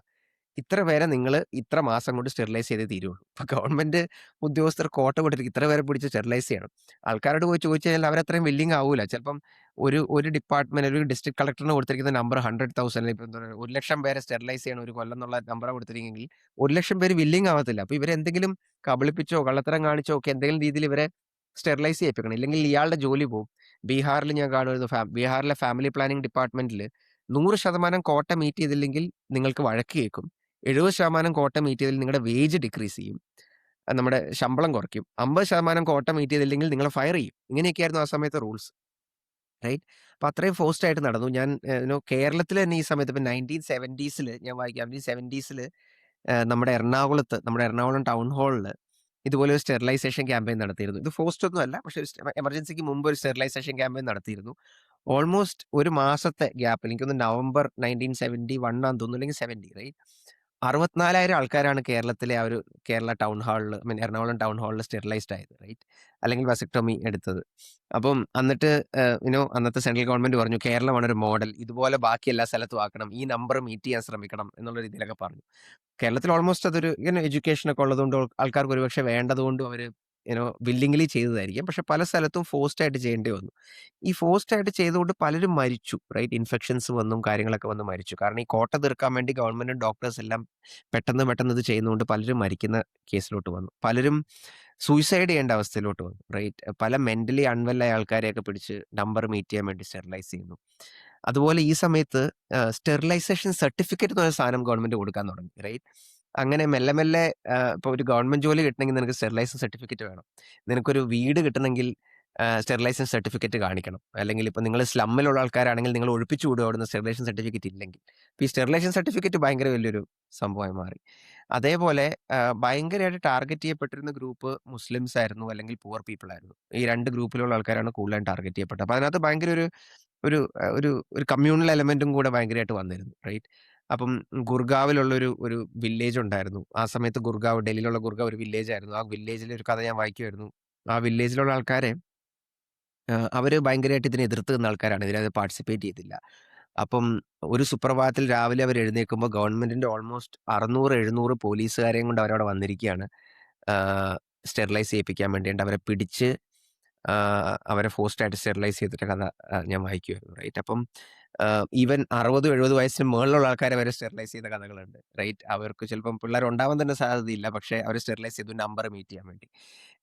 ഇത്ര പേരെ നിങ്ങൾ ഇത്ര മാസം കൊണ്ട് സ്റ്റെറിലൈസ് ചെയ്തേ തീരുള്ളൂ. ഇപ്പൊ ഗവൺമെന്റ് ഉദ്യോഗസ്ഥർ കോട്ട കൊടുത്തിരിക്കും, ഇത്ര പേരെ പിടിച്ച് സ്റ്റെറിലൈസ് ചെയ്യണം. ആൾക്കാരോട് പോയി ചോദിച്ചു കഴിഞ്ഞാൽ അവരത്രയും വില്ലിങ് ആവൂല. ചിലപ്പം ഒരു ഡിപ്പാർട്ട്മെന്റ്, ഒരു ഡിസ്ട്രിക്ട് കളക്ടറിന് കൊടുത്തിരിക്കുന്ന നമ്പർ 100,000, ഇപ്പൊ 1,00,000 പേരെ സ്റ്റെറിലൈസ് ചെയ്യണം ഒരു കൊല്ലം എന്നുള്ള നമ്പർ കൊടുത്തിരിക്കുമെങ്കിൽ 1,00,000 പേര് വില്ലിങ് ആവത്തില്ല. അപ്പൊ ഇവരെന്തെങ്കിലും കബളിപ്പിച്ചോ കള്ളത്തരം കാണിച്ചോ ഒക്കെ എന്തെങ്കിലും രീതിയിൽ ഇവരെ സ്റ്റെറിലൈസ് ചെയ്യിപ്പിക്കണം. ഇല്ലെങ്കിൽ ഇയാളുടെ ജോലി പോകും. ബീഹാറിൽ ഞാൻ കാണുമായിരുന്നു, ബീഹാറിലെ ഫാമിലി പ്ലാനിംഗ് ഡിപ്പാർട്ട്മെന്റിൽ 100% കോട്ട മീറ്റ് ചെയ്തില്ലെങ്കിൽ നിങ്ങൾക്ക് വഴക്ക് കേൾക്കും. 70% കോട്ട മീറ്റ് ചെയ്തതിൽ നിങ്ങളുടെ വേജ് ഡിക്രീസ് ചെയ്യും. നമ്മുടെ ശമ്പളം കുറയ്ക്കും. 50% കോട്ട മീറ്റ് ചെയ്തില്ലെങ്കിൽ നിങ്ങളെ ഫയർ ചെയ്യും. ഇങ്ങനെയൊക്കെയായിരുന്നു ആ സമയത്തെ റൂൾസ്. റൈറ്റ്? അപ്പൊ അത്രയും ഫോഴ്സ്ഡ് ആയിട്ട് നടന്നു. ഞാൻ കേരളത്തിൽ തന്നെ ഈ സമയത്ത് ഇപ്പൊ 1970s ഞാൻ വായിക്കാം. 1970s നമ്മുടെ എറണാകുളം ടൗൺ ഹാളിൽ ഇതുപോലെ ഒരു സ്റ്റെറിലൈസേഷൻ ക്യാമ്പയിൻ നടത്തിയിരുന്നു. ഇത് ഫോഴ്സ്ഡ് ഒന്നും അല്ല. പക്ഷേ എമർജൻസിക്ക് മുമ്പ് ഒരു സ്റ്റെറിലൈസേഷൻ ക്യാമ്പയിൻ നടത്തിയിരുന്നു. ഓൾമോസ്റ്റ് ഒരു മാസത്തെ ഗ്യാപ്പിൽ, എനിക്കൊന്ന് നവംബർ 1971 ആണെന്ന് തോന്നുന്നു, അല്ലെങ്കിൽ 70, റൈറ്റ്? 64,000 ആൾക്കാരാണ് കേരളത്തിലെ ആ ഒരു കേരള ടൗൺ ഹാളിൽ, എറണാകുളം ടൗൺ ഹാളിൽ സ്റ്റെറിലൈസ്ഡ് ആയത്. റൈറ്റ്? അല്ലെങ്കിൽ വാസക്ടോമി എടുത്തത്. അപ്പം എന്നിട്ട് അന്നത്തെ സെൻട്രൽ ഗവൺമെന്റ് പറഞ്ഞു, കേരളമാണ് ഒരു മോഡൽ, ഇതുപോലെ ബാക്കി എല്ലാ സ്ഥലത്തും ആക്കണം, ഈ നമ്പർ മീറ്റ് ചെയ്യാൻ ശ്രമിക്കണം എന്നുള്ള രീതിയിലൊക്കെ പറഞ്ഞു. കേരളത്തിൽ ഓൾമോസ്റ്റ് അതൊരു എഡ്യൂക്കേഷൻ ഒക്കെ ഉള്ളതുകൊണ്ട് ആൾക്കാർക്ക് ഒരുപക്ഷെ വേണ്ടതുകൊണ്ടും അവർ വില്ലിംഗ്ലി ചെയ്തതായിരിക്കും. പക്ഷെ പല സ്ഥലത്തും ഫോഴ്സ്ഡ് ആയിട്ട് ചെയ്യേണ്ടി വന്നു. ഈ ഫോഴ്സ്ഡ് ആയിട്ട് ചെയ്തുകൊണ്ട് പലരും മരിച്ചു. റൈറ്റ്? ഇൻഫെക്ഷൻസ് വന്നും കാര്യങ്ങളൊക്കെ വന്ന് മരിച്ചു. കാരണം ഈ കോട്ട തീർക്കാൻ വേണ്ടി ഗവൺമെന്റും ഡോക്ടേഴ്സ് എല്ലാം പെട്ടെന്ന് ഇത് ചെയ്യുന്നതുകൊണ്ട് പലരും മരിക്കുന്ന കേസിലോട്ട് വന്നു. പലരും സൂയിസൈഡ് ചെയ്യേണ്ട അവസ്ഥയിലോട്ട് വന്നു. റൈറ്റ്? പല മെന്റലി അൺവെല്ലായ ആൾക്കാരെയൊക്കെ പിടിച്ച് നമ്പർ മീറ്റ് ചെയ്യാൻ വേണ്ടി സ്റ്റെറിലൈസ് ചെയ്യുന്നു. അതുപോലെ ഈ സമയത്ത് സ്റ്റെറിലൈസേഷൻ സർട്ടിഫിക്കറ്റ് എന്ന് പറഞ്ഞ സാധനം ഗവൺമെന്റ് കൊടുക്കാൻ തുടങ്ങി. റൈറ്റ്? അങ്ങനെ മെല്ലെ മെല്ലെ ഇപ്പോൾ ഒരു ഗവൺമെന്റ് ജോലി കിട്ടണമെങ്കിൽ നിനക്ക് സ്റ്റെറിലൈസേഷൻ സർട്ടിഫിക്കറ്റ് വേണം. നിനക്കൊരു വീട് കിട്ടണമെങ്കിൽ സ്റ്റെറിലൈസേഷൻ സർട്ടിഫിക്കറ്റ് കാണിക്കണം. അല്ലെങ്കിൽ ഇപ്പോൾ നിങ്ങൾ സ്ലമ്മിലുള്ള ആൾക്കാരാണെങ്കിൽ നിങ്ങൾ ഒഴിപ്പിച്ചു വിടുക അവിടുന്ന് സ്റ്റെറിലൈസേഷൻ സർട്ടിഫിക്കറ്റ് ഇല്ലെങ്കിൽ. ഇപ്പോൾ ഈ സ്റ്റെറിലൈസേഷൻ സർട്ടിഫിക്കറ്റ് ഭയങ്കര വലിയൊരു സംഭവമായി മാറി. അതേപോലെ ഭയങ്കരമായിട്ട് ടാർഗറ്റ് ചെയ്യപ്പെട്ടിരുന്ന ഗ്രൂപ്പ് മുസ്ലിംസ് ആയിരുന്നു, അല്ലെങ്കിൽ പുവർ പീപ്പിൾ ആയിരുന്നു. ഈ 2 ഗ്രൂപ്പിലുള്ള ആൾക്കാരാണ് കൂടുതലായും ടാർഗറ്റ് ചെയ്യപ്പെട്ടത്. അപ്പോൾ അതിനകത്ത് ഭയങ്കര ഒരു ഒരു ഒരു ഒരു കമ്മ്യൂണൽ എലമെന്റും കൂടെ ഭയങ്കരമായിട്ട് വന്നിരുന്നു. റൈറ്റ്? അപ്പം ഗുർഗാവിലുള്ള ഒരു വില്ലേജ് ഉണ്ടായിരുന്നു. ആ സമയത്ത് ഡൽഹിയിലുള്ള ഗുർഗാവ് ഒരു വില്ലേജ് ആയിരുന്നു. ആ വില്ലേജിലെ ഒരു കഥ ഞാൻ വായിക്കുമായിരുന്നു. ആ വില്ലേജിലുള്ള ആൾക്കാരെ അവര് ഭയങ്കരമായിട്ട് ഇതിനെ എതിർത്ത് നിന്ന ആൾക്കാരാണ്. ഇതിനകത്ത് പാർട്ടിസിപ്പേറ്റ് ചെയ്തില്ല. അപ്പം ഒരു സുപ്രഭാതത്തിൽ രാവിലെ അവർ എഴുന്നേൽക്കുമ്പോൾ ഗവൺമെന്റിന്റെ ഓൾമോസ്റ്റ് 600, 700 പോലീസുകാരെയും കൊണ്ട് അവരവിടെ വന്നിരിക്കുകയാണ്. സ്റ്റെറിലൈസ് ചെയ്യിപ്പിക്കാൻ വേണ്ടിയിട്ട് അവരെ പിടിച്ച് അവരെ ഫോഴ്സ്ഡ് ആയിട്ട് സ്റ്റെറിലൈസ് ചെയ്തിട്ട് കഥ ഞാൻ വായിക്കുമായിരുന്നു. റൈറ്റ്? അപ്പം ഈവൻ 60, 70 വയസ്സിന് മുകളിലുള്ള ആൾക്കാരെ വരെ സ്റ്റെറിലൈസ് ചെയ്ത കഥകളുണ്ട്. റൈറ്റ്? അവർക്ക് ചിലപ്പം പിള്ളേർ ഉണ്ടാവാൻ തന്നെ സാധ്യതയില്ല. പക്ഷേ അവർ സ്റ്റെറിലൈസ് ചെയ്തു നമ്പർ മീറ്റ് ചെയ്യാൻ വേണ്ടി.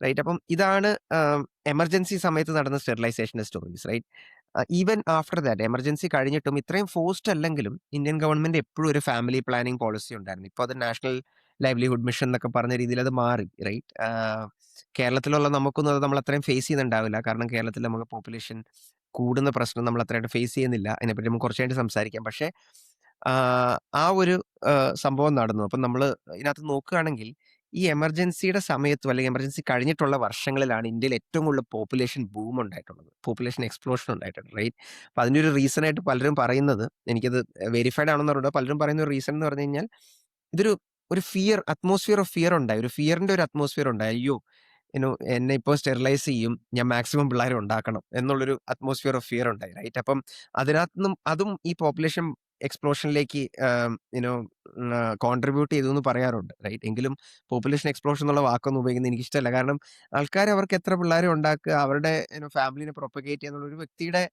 റൈറ്റ്? അപ്പം ഇതാണ് എമർജൻസി സമയത്ത് നടന്ന സ്റ്റെറിലൈസേഷന്റെ stories. Right? Even after that, emergency കഴിഞ്ഞിട്ടും ഇത്രയും ഫോഴ്സ്ഡ് അല്ലെങ്കിലും ഇന്ത്യൻ ഗവൺമെന്റ് എപ്പോഴും ഒരു ഫാമിലി പ്ലാനിംഗ് പോളിസി ഉണ്ടായിരുന്നു. ഇപ്പോൾ അത് നാഷണൽ ലൈവ്ലിഹുഡ് മിഷൻ എന്നൊക്കെ പറഞ്ഞ രീതിയിൽ അത് മാറി. റൈറ്റ്? കേരളത്തിലുള്ള നമുക്കൊന്നും അത് നമ്മൾ അത്രയും ഫേസ് ചെയ്യുന്നുണ്ടാവില്ല. കാരണം കേരളത്തിൽ നമുക്ക് പോപ്പുലേഷൻ കൂടുന്ന പ്രശ്നം നമ്മൾ അത്രയായിട്ട് ഫേസ് ചെയ്യുന്നില്ല. അതിനെപ്പറ്റി നമുക്ക് കുറച്ച് കഴിഞ്ഞിട്ട് സംസാരിക്കാം. പക്ഷേ ആ ഒരു സംഭവം നടന്നു. അപ്പം നമ്മൾ ഇതിനകത്ത് നോക്കുകയാണെങ്കിൽ ഈ എമർജൻസിയുടെ സമയത്തും അല്ലെങ്കിൽ എമർജൻസി കഴിഞ്ഞിട്ടുള്ള വർഷങ്ങളിലാണ് ഇന്ത്യയിൽ ഏറ്റവും കൂടുതൽ പോപ്പുലേഷൻ ബൂം ഉണ്ടായിട്ടുള്ളത്. പോപ്പുലേഷൻ എക്സ്പ്ലോഷൻ ഉണ്ടായിട്ടുണ്ട്. റൈറ്റ്? അപ്പം അതിൻ്റെ ഒരു റീസൺ ആയിട്ട് പലരും പറയുന്നത്, എനിക്കത് വെരിഫൈഡ് ആണെന്ന് അറിയില്ല, പലരും പറയുന്ന ഒരു റീസൺ എന്ന് പറഞ്ഞു കഴിഞ്ഞാൽ ഇതൊരു ഒരു അറ്റ്മോസ്ഫിയർ ഓഫ് ഫിയർ ഉണ്ടായി. ഒരു ഫിയറിന്റെ ഒരു അറ്റ്മോസ്ഫിയർ ഉണ്ടായി. അയ്യോ, എന്നെ ഇപ്പോൾ സ്റ്റെറിലൈസ് ചെയ്യും. ഞാൻ മാക്സിമം പിള്ളേരെ ഉണ്ടാക്കണം എന്നുള്ളൊരു അറ്റ്മോസ്ഫിയർ ഓഫ് ഫിയർ ഉണ്ടായി. റൈറ്റ്. അപ്പം അതിനകത്തുനിന്നും അതും ഈ പോപ്പുലേഷൻ എക്സ്പ്ലോഷനിലേക്ക് കോൺട്രിബ്യൂട്ട് ചെയ്തു എന്ന് പറയാറുണ്ട്. റൈറ്റ്. എങ്കിലും പോപ്പുലേഷൻ എക്സ്പ്ലോഷൻ എന്നുള്ള വാക്കൊന്നും ഉപയോഗിക്കുന്നത് എനിക്കിഷ്ടമല്ല. കാരണം ആൾക്കാർ അവർക്ക് എത്ര പിള്ളേരെ ഉണ്ടാക്കുക, അവരുടെ ഫാമിലിനെ പ്രൊപ്പഗേറ്റ് ചെയ്യുക എന്നുള്ള ഒരു വ്യക്തിയുടെ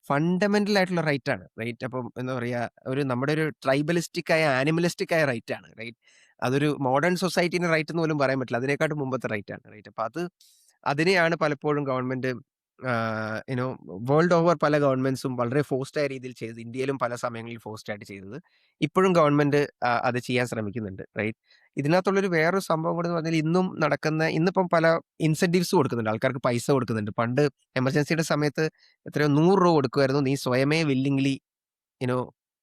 ഫണ്ടമെന്റൽ ആയിട്ടുള്ള റൈറ്റ് ആണ്. റൈറ്റ്. അപ്പം എന്താ പറയാ, നമ്മുടെ ഒരു ട്രൈബലിസ്റ്റിക് ആയ ആനിമലിസ്റ്റിക് ആയ റൈറ്റ് ആണ്. റൈറ്റ്. അതൊരു മോഡേൺ സൊസൈറ്റിന്റെ റൈറ്റ് എന്ന് പോലും പറയാൻ പറ്റില്ല. അതിനെക്കാട്ടും മുമ്പത്തെ റൈറ്റ് ആണ്. റൈറ്റ്. അപ്പൊ അതിനെയാണ് പലപ്പോഴും ഗവൺമെന്റ് യുനോ വേൾഡ് ഓവർ പല ഗവൺമെന്റ്സും വളരെ ഫോഴ്സ്ഡ് ആയ രീതിയിൽ ചെയ്തത്. ഇന്ത്യയിലും പല സമയങ്ങളിൽ ഫോഴ്സ്ഡ് ആയിട്ട് ചെയ്തത്. ഇപ്പോഴും ഗവൺമെന്റ് അത് ചെയ്യാൻ ശ്രമിക്കുന്നുണ്ട്. റൈറ്റ്. ഇതിനകത്തുള്ളൊരു വേറൊരു സംഭവം കൂടി എന്ന് പറഞ്ഞാൽ ഇന്നിപ്പം പല ഇൻസെന്റീവ്സ് കൊടുക്കുന്നുണ്ട്. ആൾക്കാർക്ക് പൈസ കൊടുക്കുന്നുണ്ട്. പണ്ട് എമർജൻസിയുടെ സമയത്ത് എത്രയോ ₹100 കൊടുക്കുമായിരുന്നു. നീ സ്വയമേ വില്ലിങ്ലി യുനോ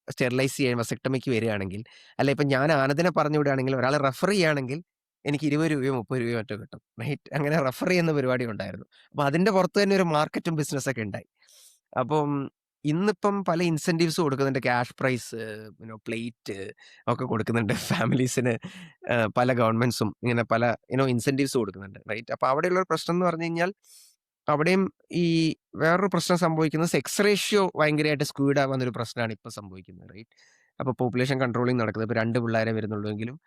സ്റ്റെറിലൈസ് ചെയ്യാൻ വസെക്ടമിക്ക് വരികയാണെങ്കിൽ, അല്ല ഇപ്പം ഞാൻ ആനന്ദിനെ പറഞ്ഞു വിടുകയാണെങ്കിൽ, ഒരാളെ റെഫർ ചെയ്യുകയാണെങ്കിൽ എനിക്ക് ₹20 ₹30 മറ്റോ കിട്ടും. റൈറ്റ്. അങ്ങനെ റെഫർ ചെയ്യുന്ന പരിപാടി ഉണ്ടായിരുന്നു. അപ്പൊ അതിന്റെ പുറത്ത് തന്നെ ഒരു മാർക്കറ്റും ബിസിനസ്സൊക്കെ ഉണ്ടായി. അപ്പം ഇന്നിപ്പം പല ഇൻസെന്റീവ്സ് കൊടുക്കുന്നുണ്ട്. ക്യാഷ് പ്രൈസ്, പ്ലേറ്റ് ഒക്കെ കൊടുക്കുന്നുണ്ട് ഫാമിലീസിന്. പല ഗവൺമെന്റ്സും ഇങ്ങനെ പല ഇൻസെന്റീവ്സ് കൊടുക്കുന്നുണ്ട്. റൈറ്റ്. അപ്പൊ അവിടെയുള്ള ഒരു പ്രശ്നം എന്ന് പറഞ്ഞു കഴിഞ്ഞാൽ, അവിടെയും ഈ വേറൊരു പ്രശ്നം സംഭവിക്കുന്നത് സെക്സ് റേഷ്യോ ഭയങ്കരമായിട്ട് സ്ക്യൂഡ് ആവാന്നൊരു പ്രശ്നമാണ് ഇപ്പൊ സംഭവിക്കുന്നത്. റൈറ്റ്. അപ്പൊ പോപ്പുലേഷൻ കൺട്രോളിംഗ് നടക്കുന്നത്. ഇപ്പൊ 2 പിള്ളേരെ വരുന്നുള്ളൂവെങ്കിലും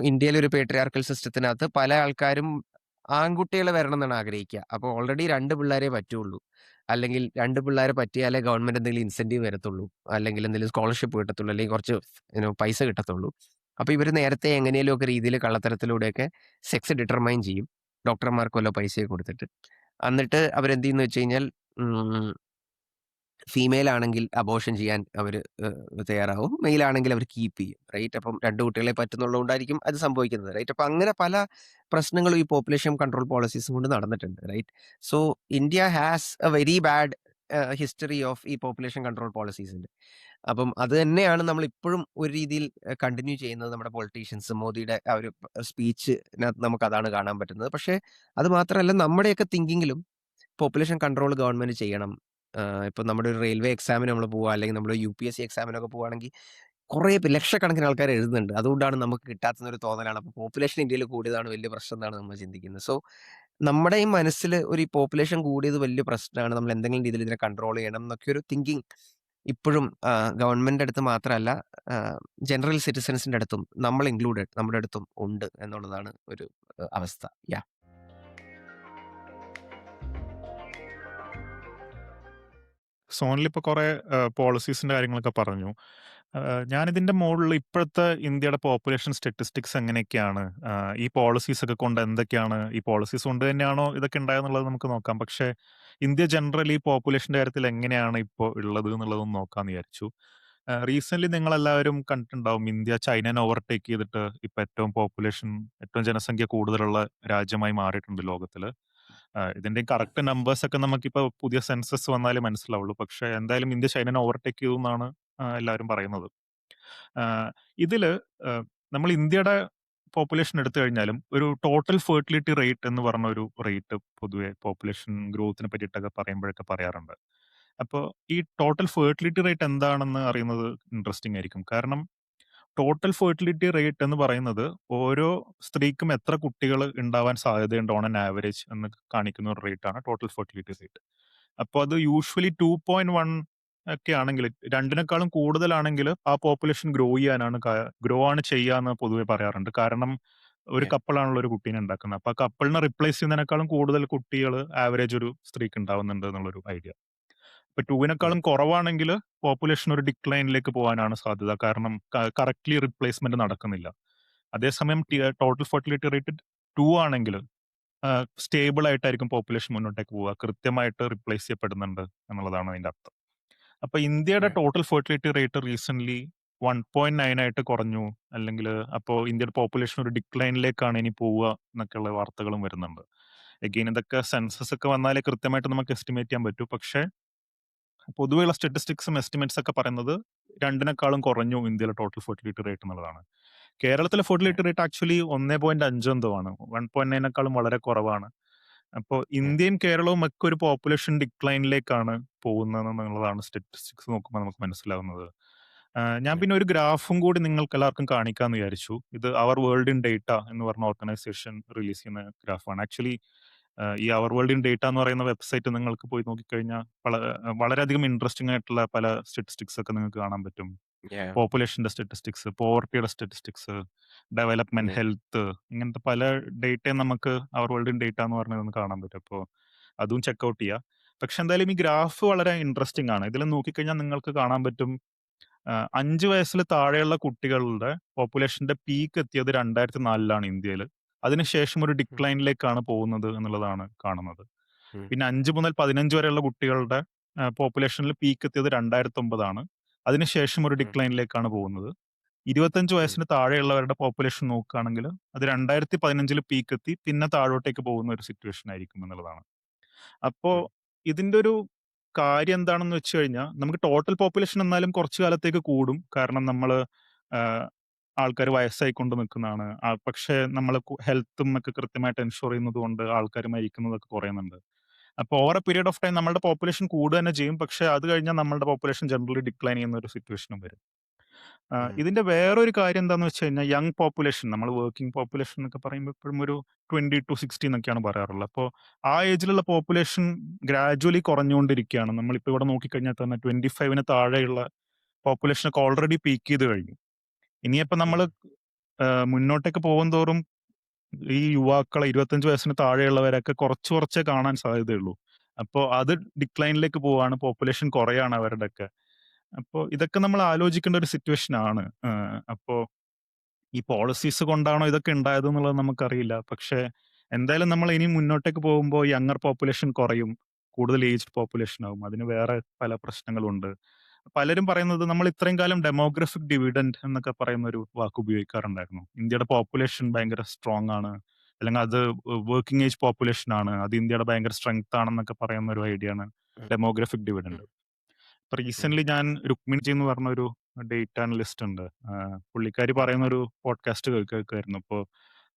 ഇന്ത്യയിലെ ഒരു പേട്രിയാർക്കൽ സിസ്റ്റത്തിനകത്ത് പല ആൾക്കാരും ആൺകുട്ടികളെ വരണം എന്നാണ് ആഗ്രഹിക്കുക. അപ്പൊ ഓൾറെഡി 2 പിള്ളേരേ പറ്റുള്ളൂ. അല്ലെങ്കിൽ 2 പിള്ളേരെ പറ്റിയാലേ ഗവൺമെന്റ് എന്തെങ്കിലും ഇൻസെന്റീവ് തരത്തുള്ളൂ. അല്ലെങ്കിൽ എന്തെങ്കിലും സ്കോളർഷിപ്പ് കിട്ടത്തുള്ളൂ. അല്ലെങ്കിൽ കുറച്ച് പൈസ കിട്ടത്തുള്ളൂ. അപ്പൊ ഇവര് നേരത്തെ എങ്ങനെയേലുമൊക്കെ രീതിയിൽ കള്ളത്തരത്തിലൂടെയൊക്കെ സെക്സ് ഡിറ്റർമൈൻ ചെയ്യും. ഡോക്ടർമാർക്ക് വല്ല പൈസയൊക്കെ കൊടുത്തിട്ട്. എന്നിട്ട് അവരെന്ത് ചെയ്യുംന്ന് വെച്ച് കഴിഞ്ഞാൽ, ഉം ഫീമെയിൽ ആണെങ്കിൽ അബോർഷൻ ചെയ്യാൻ അവര് തയ്യാറാവും. മെയിൽ ആണെങ്കിൽ അവർ കീപ്പ് ചെയ്യും. റൈറ്റ്. അപ്പം 2 കുട്ടികളെ പറ്റുന്നുള്ളതുകൊണ്ടായിരിക്കും അത് സംഭവിക്കുന്നത്. റൈറ്റ്. അപ്പൊ അങ്ങനെ പല പ്രശ്നങ്ങളും ഈ പോപ്പുലേഷൻ കൺട്രോൾ പോളിസീസും കൊണ്ട് നടന്നിട്ടുണ്ട്. Right. So India has a very bad history of ഈ പോപ്പുലേഷൻ കൺട്രോൾ പോളിസീസിന്റെ. അപ്പം അത് തന്നെയാണ് നമ്മൾ ഇപ്പോഴും ഒരു രീതിയിൽ കണ്ടിന്യൂ ചെയ്യുന്നത്. നമ്മുടെ പൊളിറ്റീഷ്യൻസ് മോദിയുടെ ആ ഒരു സ്പീച്ചിനകത്ത് നമുക്ക് അതാണ് കാണാൻ പറ്റുന്നത്. പക്ഷേ അത് മാത്രമല്ല, നമ്മുടെയൊക്കെ തിങ്കിങ്ങിലും പോപ്പുലേഷൻ കൺട്രോൾ ഗവൺമെന്റ് ചെയ്യണം. ഇപ്പൊ നമ്മുടെ ഒരു റെയിൽവേ എക്സാമിന് നമ്മൾ പോവാ, അല്ലെങ്കിൽ നമ്മുടെ UPSC എക്സാമിനൊക്കെ പോവാണെങ്കിൽ കുറേ ലക്ഷക്കണക്കിന് ആൾക്കാർ എഴുതുന്നുണ്ട്. അതുകൊണ്ടാണ് നമുക്ക് കിട്ടാത്തതെന്നൊരു തോന്നലാണ്. അപ്പൊ പോപ്പുലേഷൻ ഇന്ത്യയിൽ കൂടിയതാണ് വലിയ പ്രശ്നം എന്നാണ് നമ്മൾ ചിന്തിക്കുന്നത്. സോ നമ്മുടെ ഈ മനസ്സിൽ ഒരു ഈ പോപ്പുലേഷൻ കൂടിയത് വലിയ പ്രശ്നമാണ്. നമ്മൾ എന്തെങ്കിലും രീതിയിൽ ഇതിനെ കൺട്രോൾ ചെയ്യണം എന്നൊക്കെ ഒരു തിങ്കിങ് ഇപ്പോഴും ഗവൺമെന്റിന്റെ അടുത്ത് മാത്രമല്ല, ജനറൽ സിറ്റിസൺസിന്റെ അടുത്തും നമ്മൾ ഇൻക്ലൂഡഡ് നമ്മുടെ അടുത്തും ഉണ്ട് എന്നുള്ളതാണ് ഒരു അവസ്ഥ. യാ. സോണലിപ്പോൾ കുറേ പോളിസീസിൻ്റെ കാര്യങ്ങളൊക്കെ പറഞ്ഞു. ഞാനിതിൻ്റെ മുകളിൽ ഇപ്പോഴത്തെ ഇന്ത്യയുടെ പോപ്പുലേഷൻ സ്റ്റാറ്റിസ്റ്റിക്സ് എങ്ങനെയൊക്കെയാണ്, ഈ പോളിസീസൊക്കെ കൊണ്ട് എന്തൊക്കെയാണ്, ഈ പോളിസീസ് കൊണ്ട് തന്നെയാണോ ഇതൊക്കെ ഉണ്ടായെന്നുള്ളത് നമുക്ക് നോക്കാം. പക്ഷേ ഇന്ത്യ ജനറലി പോപ്പുലേഷൻ്റെ കാര്യത്തിൽ എങ്ങനെയാണ് ഇപ്പോൾ ഉള്ളത് എന്നുള്ളതൊന്ന് നോക്കാമെന്ന് വിചാരിച്ചു. റീസെൻ്റ്ലി നിങ്ങളെല്ലാവരും കണ്ടിട്ടുണ്ടാവും, ഇന്ത്യ ചൈനനെ ഓവർടേക്ക് ചെയ്തിട്ട് ഇപ്പോൾ ഏറ്റവും ജനസംഖ്യ കൂടുതലുള്ള രാജ്യമായി മാറിയിട്ടുണ്ട് ലോകത്തിൽ. ഇതിന്റെ കറക്റ്റ് നമ്പേഴ്സ് ഒക്കെ നമുക്കിപ്പോ പുതിയ സെൻസസ് വന്നാലേ മനസ്സിലാവുള്ളൂ. പക്ഷെ എന്തായാലും ഇന്ത്യ ചൈനനെ ഓവർടേക്ക് ചെയ്തു എന്നാണ് എല്ലാവരും പറയുന്നത്. ഇതില് നമ്മൾ ഇന്ത്യയുടെ പോപ്പുലേഷൻ എടുത്തു കഴിഞ്ഞാലും ഒരു ടോട്ടൽ ഫെർട്ടിലിറ്റി റേറ്റ് എന്ന് പറഞ്ഞ ഒരു റേറ്റ് പൊതുവെ പോപ്പുലേഷൻ ഗ്രോത്തിനെ പറ്റിയിട്ടൊക്കെ പറയുമ്പോഴൊക്കെ പറയാറുണ്ട്. അപ്പോൾ ഈ ടോട്ടൽ ഫെർട്ടിലിറ്റി റേറ്റ് എന്താണെന്ന് അറിയുന്നത് ഇൻട്രസ്റ്റിംഗ് ആയിരിക്കും. കാരണം ടോട്ടൽ ഫെർട്ടിലിറ്റി റേറ്റ് എന്ന് പറയുന്നത് ഓരോ സ്ത്രീക്കും എത്ര കുട്ടികൾ ഉണ്ടാവാൻ സാധ്യതയുണ്ട് ഓൺ ആൻ ആവറേജ് എന്ന് കാണിക്കുന്ന ഒരു റേറ്റ് ആണ് ടോട്ടൽ ഫെർട്ടിലിറ്റി റേറ്റ്. അപ്പോൾ അത് യൂഷ്വലി 2.1 ഒക്കെ ആണെങ്കിൽ, രണ്ടിനേക്കാളും കൂടുതലാണെങ്കിൽ ആ പോപ്പുലേഷൻ ഗ്രോ ആണ് ചെയ്യാന്ന് പൊതുവെ പറയാറുണ്ട്. കാരണം ഒരു യാ. കപ്പിളാണല്ലോ ഒരു കുട്ടീനെ ഉണ്ടാക്കുന്നത്. അപ്പൊ ആ കപ്പിളിനെ റിപ്ലേസ് ചെയ്യുന്നതിനേക്കാളും കൂടുതൽ കുട്ടികൾ ആവറേജ് ഒരു സ്ത്രീക്ക് ഉണ്ടാവുന്നുണ്ട് എന്നുള്ളൊരു ഐഡിയ. ഇപ്പൊ യാ. ടൂവിനേക്കാളും കുറവാണെങ്കിൽ പോപ്പുലേഷൻ ഒരു ഡിക്ലൈനിലേക്ക് പോകാനാണ് സാധ്യത. കാരണം കറക്റ്റ്ലി റിപ്ലേസ്മെന്റ് നടക്കുന്നില്ല. അതേസമയം ടോട്ടൽ ഫെർട്ടിലിറ്റി റേറ്റ് 2 ആണെങ്കിൽ സ്റ്റേബിൾ ആയിട്ടായിരിക്കും പോപ്പുലേഷൻ മുന്നോട്ടേക്ക് പോവുക. കൃത്യമായിട്ട് റിപ്ലേസ് ചെയ്യപ്പെടുന്നുണ്ട് എന്നുള്ളതാണ് അതിന്റെ അർത്ഥം. അപ്പൊ ഇന്ത്യയുടെ യാ. ടോട്ടൽ ഫെർട്ടിലിറ്റി റേറ്റ് റീസെന്റ് 1.9 ആയിട്ട് കുറഞ്ഞു, അല്ലെങ്കിൽ അപ്പോൾ ഇന്ത്യയുടെ പോപ്പുലേഷൻ ഒരു ഡിക്ലൈനിലേക്കാണ് ഇനി പോവുക എന്നൊക്കെയുള്ള വാർത്തകളും വരുന്നുണ്ട്. എഗെയിൻ ഇതൊക്കെ സെൻസസ് ഒക്കെ വന്നാലേ കൃത്യമായിട്ട് നമുക്ക് എസ്റ്റിമേറ്റ് ചെയ്യാൻ പറ്റൂ. പക്ഷേ പൊതുവെയുള്ള സ്റ്റാറ്റിസ്റ്റിക്സും എസ്റ്റിമേറ്റ്സ് ഒക്കെ പറയുന്നത് രണ്ടിനേക്കാളും കുറഞ്ഞു ഇന്ത്യയിലെ ടോട്ടൽ ഫെർട്ടിലിറ്റി റേറ്റ് എന്നുള്ളതാണ്. കേരളത്തിലെ യാ. ഫെർട്ടിലിറ്റി റേറ്റ് ആക്ച്വലി 1.5 എന്തോ ആണ്. 1.9നേക്കാളും വളരെ കുറവാണ്. അപ്പോൾ യാ. ഇന്ത്യയും കേരളവും ഒക്കെ ഒരു പോപ്പുലേഷൻ ഡിക്ലൈനിലേക്കാണ് പോകുന്നത് എന്നുള്ളതാണ് സ്റ്റാറ്റിസ്റ്റിക്സ് നോക്കുമ്പോൾ നമുക്ക് മനസ്സിലാവുന്നത്. ഞാൻ ഉം. പിന്നെ ഒരു ഗ്രാഫും കൂടി നിങ്ങൾക്കെല്ലാവർക്കും കാണിക്കാന്ന് വിചാരിച്ചു. ഇത് അവർ വേൾഡ് ഇൻ ഡേറ്റ എന്ന് പറഞ്ഞ ഓർഗനൈസേഷൻ റിലീസ് ചെയ്യുന്ന ഗ്രാഫാണ്. ആക്ച്വലി ഈ അവർ വേൾഡ് ഇൻ ഡേറ്റ എന്ന് പറയുന്ന വെബ്സൈറ്റ് നിങ്ങൾക്ക് പോയി നോക്കിക്കഴിഞ്ഞാൽ വളരെയധികം ഇൻട്രസ്റ്റിംഗ് ആയിട്ടുള്ള പല സ്റ്റാറ്റിസ്റ്റിക്സ് ഒക്കെ നിങ്ങൾക്ക് കാണാൻ പറ്റും. യാഹ്. പോപ്പുലേഷന്റെ സ്റ്റാറ്റിസ്റ്റിക്സ്, പോവർട്ടിയുടെ സ്റ്റാറ്റിസ്റ്റിക്സ്, ഡെവലപ്മെന്റ്, അതെ. ഹെൽത്ത്, ഇങ്ങനത്തെ പല ഡേറ്റയും നമുക്ക് അവർ വേൾഡ് ഇൻ ഡേറ്റ എന്ന് പറഞ്ഞതൊന്ന് കാണാൻ പറ്റും. അപ്പോൾ അതും ചെക്കൗട്ട് ചെയ്യുക. പക്ഷെ എന്തായാലും ഈ ഗ്രാഫ് വളരെ ഇൻട്രസ്റ്റിംഗ് ആണ്. ഇതിൽ നോക്കിക്കഴിഞ്ഞാൽ നിങ്ങൾക്ക് കാണാൻ പറ്റും 5 വയസ്സിൽ താഴെയുള്ള കുട്ടികളുടെ പോപ്പുലേഷന്റെ പീക്ക് എത്തിയത് 2004 ഇന്ത്യയിൽ. അതിനുശേഷം ഒരു ഉം. ഡിക്ലൈനിലേക്കാണ് പോകുന്നത് എന്നുള്ളതാണ് കാണുന്നത്. ഉം. പിന്നെ 5 മുതൽ 15 വരെയുള്ള കുട്ടികളുടെ പോപ്പുലേഷനിൽ പീക്ക് എത്തിയത് 2009 അതിനുശേഷം ഒരു ഉം. ഡിക്ലൈനിലേക്കാണ് പോകുന്നത്. 25 ഉം. വയസ്സിന് താഴെയുള്ളവരുടെ പോപ്പുലേഷൻ നോക്കുകയാണെങ്കിൽ അത് 2015 പീക്ക് എത്തി പിന്നെ താഴോട്ടേക്ക് പോകുന്ന ഒരു സിറ്റുവേഷൻ ആയിരിക്കും എന്നുള്ളതാണ്. അപ്പോ ഉം. ഇതിന്റെ ഒരു കാര്യം എന്താണെന്ന് വെച്ച് കഴിഞ്ഞാൽ നമുക്ക് ടോട്ടൽ പോപ്പുലേഷൻ എന്നാലും കുറച്ചു കാലത്തേക്ക് കൂടും. കാരണം നമ്മള് ആൾക്കാർ വയസ്സായിക്കൊണ്ട് നിൽക്കുന്നതാണ്. പക്ഷേ നമ്മള് ഹെൽത്തും ഒക്കെ കൃത്യമായിട്ട് എൻഷുർ ചെയ്യുന്നത് കൊണ്ട് ആൾക്കാർ മരിക്കുന്നതൊക്കെ കുറയുന്നുണ്ട്. അപ്പൊ over A period of time നമ്മളുടെ പോപ്പുലേഷൻ കൂടുക തന്നെ ചെയ്യും. പക്ഷെ അത് കഴിഞ്ഞാൽ നമ്മളുടെ പോപ്പുലേഷൻ ജനറലി ഡിക്ലൈൻ ചെയ്യുന്ന ഒരു സിറ്റുവേഷനും വരും. ഉം. ഇതിന്റെ വേറൊരു കാര്യം എന്താന്ന് വെച്ച് കഴിഞ്ഞാൽ യങ് പോപ്പുലേഷൻ നമ്മൾ വർക്കിംഗ് പോപ്പുലേഷൻ എന്നൊക്കെ പറയുമ്പോൾ എപ്പോഴും ഒരു 20 to 60 എന്നൊക്കെയാണ് പറയാറുള്ളത്. അപ്പോൾ ആ ഏജിലുള്ള പോപ്പുലേഷൻ ഗ്രാജുവലി കുറഞ്ഞുകൊണ്ടിരിക്കുകയാണ്. നമ്മളിപ്പോൾ ഇവിടെ നോക്കിക്കഴിഞ്ഞാൽ തന്നെ 25 താഴെയുള്ള പോപ്പുലേഷൻ ഒക്കെ ഓൾറെഡി പീക്ക് ചെയ്ത് കഴിഞ്ഞു. ഇനിയിപ്പോ നമ്മൾ ഉം. മുന്നോട്ടേക്ക് പോകുന്തോറും ഈ യുവാക്കളെ 25 വയസ്സിന് താഴെയുള്ളവരൊക്കെ കുറച്ച് കുറച്ചേ കാണാൻ സാധ്യതയുള്ളൂ. അപ്പോ അത് ഡിക്ലൈനിലേക്ക് പോവാണ്. പോപ്പുലേഷൻ കുറയാണ് അവരുടെയൊക്കെ. അപ്പോ ഇതൊക്കെ നമ്മൾ ആലോചിക്കേണ്ട ഒരു സിറ്റുവേഷൻ ആണ്. അപ്പോ ഈ പോളിസീസ് കൊണ്ടാണോ ഇതൊക്കെ ഉണ്ടായത് എന്നുള്ളത് നമുക്കറിയില്ല. പക്ഷേ എന്തായാലും നമ്മൾ ഇനി മുന്നോട്ടേക്ക് പോകുമ്പോൾ യങ്ങർ പോപ്പുലേഷൻ കുറയും. കൂടുതൽ ഏജ്ഡ് പോപ്പുലേഷൻ ആവും. അതിന് വേറെ പല പ്രശ്നങ്ങളുണ്ട്. പലരും പറയുന്നത് നമ്മൾ ഇത്രയും കാലം ഡെമോഗ്രഫിക് ഡിവിഡന്റ് എന്നൊക്കെ പറയുന്ന ഒരു വാക്ക് ഉപയോഗിക്കാറുണ്ടായിരുന്നു. ഇന്ത്യയുടെ പോപ്പുലേഷൻ ഭയങ്കര സ്ട്രോങ് ആണ്. അല്ലെങ്കിൽ അത് വർക്കിംഗ് ഏജ് പോപ്പുലേഷൻ ആണ്. അത് ഇന്ത്യയുടെ ഭയങ്കര സ്ട്രെങ്ത് ആണെന്നൊക്കെ പറയുന്ന ഒരു ഐഡിയ ആണ് ഉം. ഡെമോഗ്രഫിക് ഉം. ഡിവിഡന്റ്. ഇപ്പൊ ഉം. റീസെന്റ്ലി ഞാൻ രുക്മിണിജി എന്ന് പറഞ്ഞൊരു ഡേറ്റ അനലിസ്റ്റ് ഉണ്ട്. പുള്ളിക്കാരി ഉം. പറയുന്ന ഒരു പോഡ്കാസ്റ്റ് കേൾക്കുമായിരുന്നു. അപ്പോൾ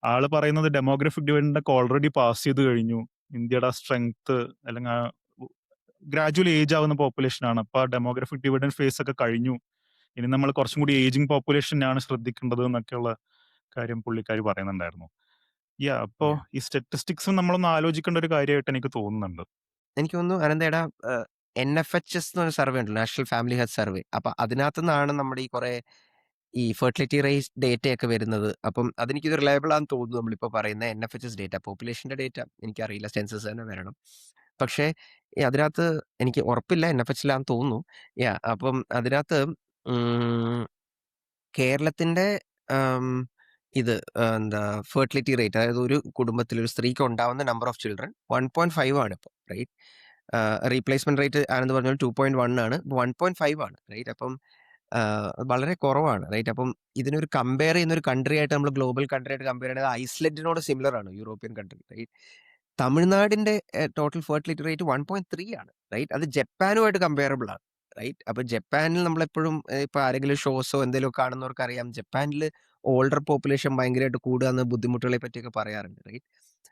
ആള് പറയുന്നത് ഡെമോഗ്രഫിക് ഡിവിഡന്റ് ഒക്കെ ഓൾറെഡി പാസ് ചെയ്ത് കഴിഞ്ഞു. ഇന്ത്യയുടെ സ്ട്രെങ്ത് അല്ലെങ്കിൽ ഗ്രാജുവലി ഏജ് ആവുന്ന പോപ്പുലേഷൻ ആണ്. അപ്പൊ ഡെമോഗ്രഫിക് ഡിവിഡന്റ് ഫേസ് ഒക്കെ കഴിഞ്ഞു. ഇനി നമ്മൾ കുറച്ചും കൂടി ഏജിങ് പോപ്പുലേഷനാണ് ശ്രദ്ധിക്കേണ്ടത് എന്നൊക്കെയുള്ള കാര്യം പുള്ളിക്കാരി പറയുന്നുണ്ടായിരുന്നു. അപ്പോ Yeah. ഈ സ്റ്റാറ്റിസ്റ്റിക്സും നമ്മളൊന്ന് ആലോചിക്കേണ്ട ഒരു കാര്യമായിട്ട് എനിക്ക് തോന്നുന്നുണ്ട്. എനിക്ക് തോന്നുന്നു അനന്തേടാ NFHS എന്നൊരു സർവേ ഉണ്ടല്ലോ, നാഷണൽ ഫാമിലി ഹെൽത്ത് സർവേ. അപ്പൊ അതിനകത്തു നിന്നാണ് നമ്മുടെ ഈ കുറെ ഈ ഫെർട്ടിലിറ്റി റേറ്റ് ഡേറ്റയൊക്കെ വരുന്നത്. അപ്പം അതെനിക്കിത് റിലയബിൾ ആണെന്ന് തോന്നുന്നു. നമ്മളിപ്പോൾ പറയുന്ന NFHS ഡേറ്റ, പോപ്പുലേഷന്റെ ഡേറ്റ എനിക്കറിയില്ല, സെൻസസ് തന്നെ വരണം. പക്ഷേ ഈ അതിനകത്ത് എനിക്ക് ഉറപ്പില്ല, NFH ലാന്ന് തോന്നുന്നു. അപ്പം അതിനകത്ത് കേരളത്തിന്റെ ആം, ഇത് എന്താ ഫെർട്ടിലിറ്റി റേറ്റ്, അതായത് ഒരു കുടുംബത്തിൽ ഒരു സ്ത്രീക്ക് ഉണ്ടാവുന്ന നമ്പർ ഓഫ് ചിൽഡ്രൻ 1.5 ആണ് ഇപ്പോൾ, റൈറ്റ്? റീപ്ലേസ്മെന്റ് റേറ്റ് ആണെന്ന് പറഞ്ഞാൽ 2.1 ആണ്, 1.5 ആണ്, റൈറ്റ്? അപ്പം വളരെ കുറവാണ്, റൈറ്റ്? അപ്പം ഇതിനൊരു കമ്പയർ ചെയ്യുന്ന ഒരു കൺട്രി ആയിട്ട്, നമ്മൾ ഗ്ലോബൽ കൺട്രി ആയിട്ട് കമ്പയർ ചെയ്യുന്നത് ഐസ്ലൻഡിനോട് സിമിലർ ആണ്, യൂറോപ്യൻ കൺട്രി, റൈറ്റ്? തമിഴ്നാടിന്റെ ടോട്ടൽ ഫെർട്ടിലിറ്റി റേറ്റ് 1.3 ആണ്, റൈറ്റ്? അത് ജപ്പാനുമായിട്ട് കമ്പയറബിൾ ആണ്, റൈറ്റ്? അപ്പൊ ജപ്പാനിൽ നമ്മളെപ്പോഴും ഇപ്പൊ ആരെങ്കിലും ഷോസോ എന്തെങ്കിലും കാണുന്നവർക്ക് അറിയാം, ജപ്പാനിൽ ഓൾഡർ പോപ്പുലേഷൻ ഭയങ്കരമായിട്ട് കൂടുക എന്ന ബുദ്ധിമുട്ടുകളെ പറ്റിയൊക്കെ പറയാറുണ്ട്, റൈറ്റ്?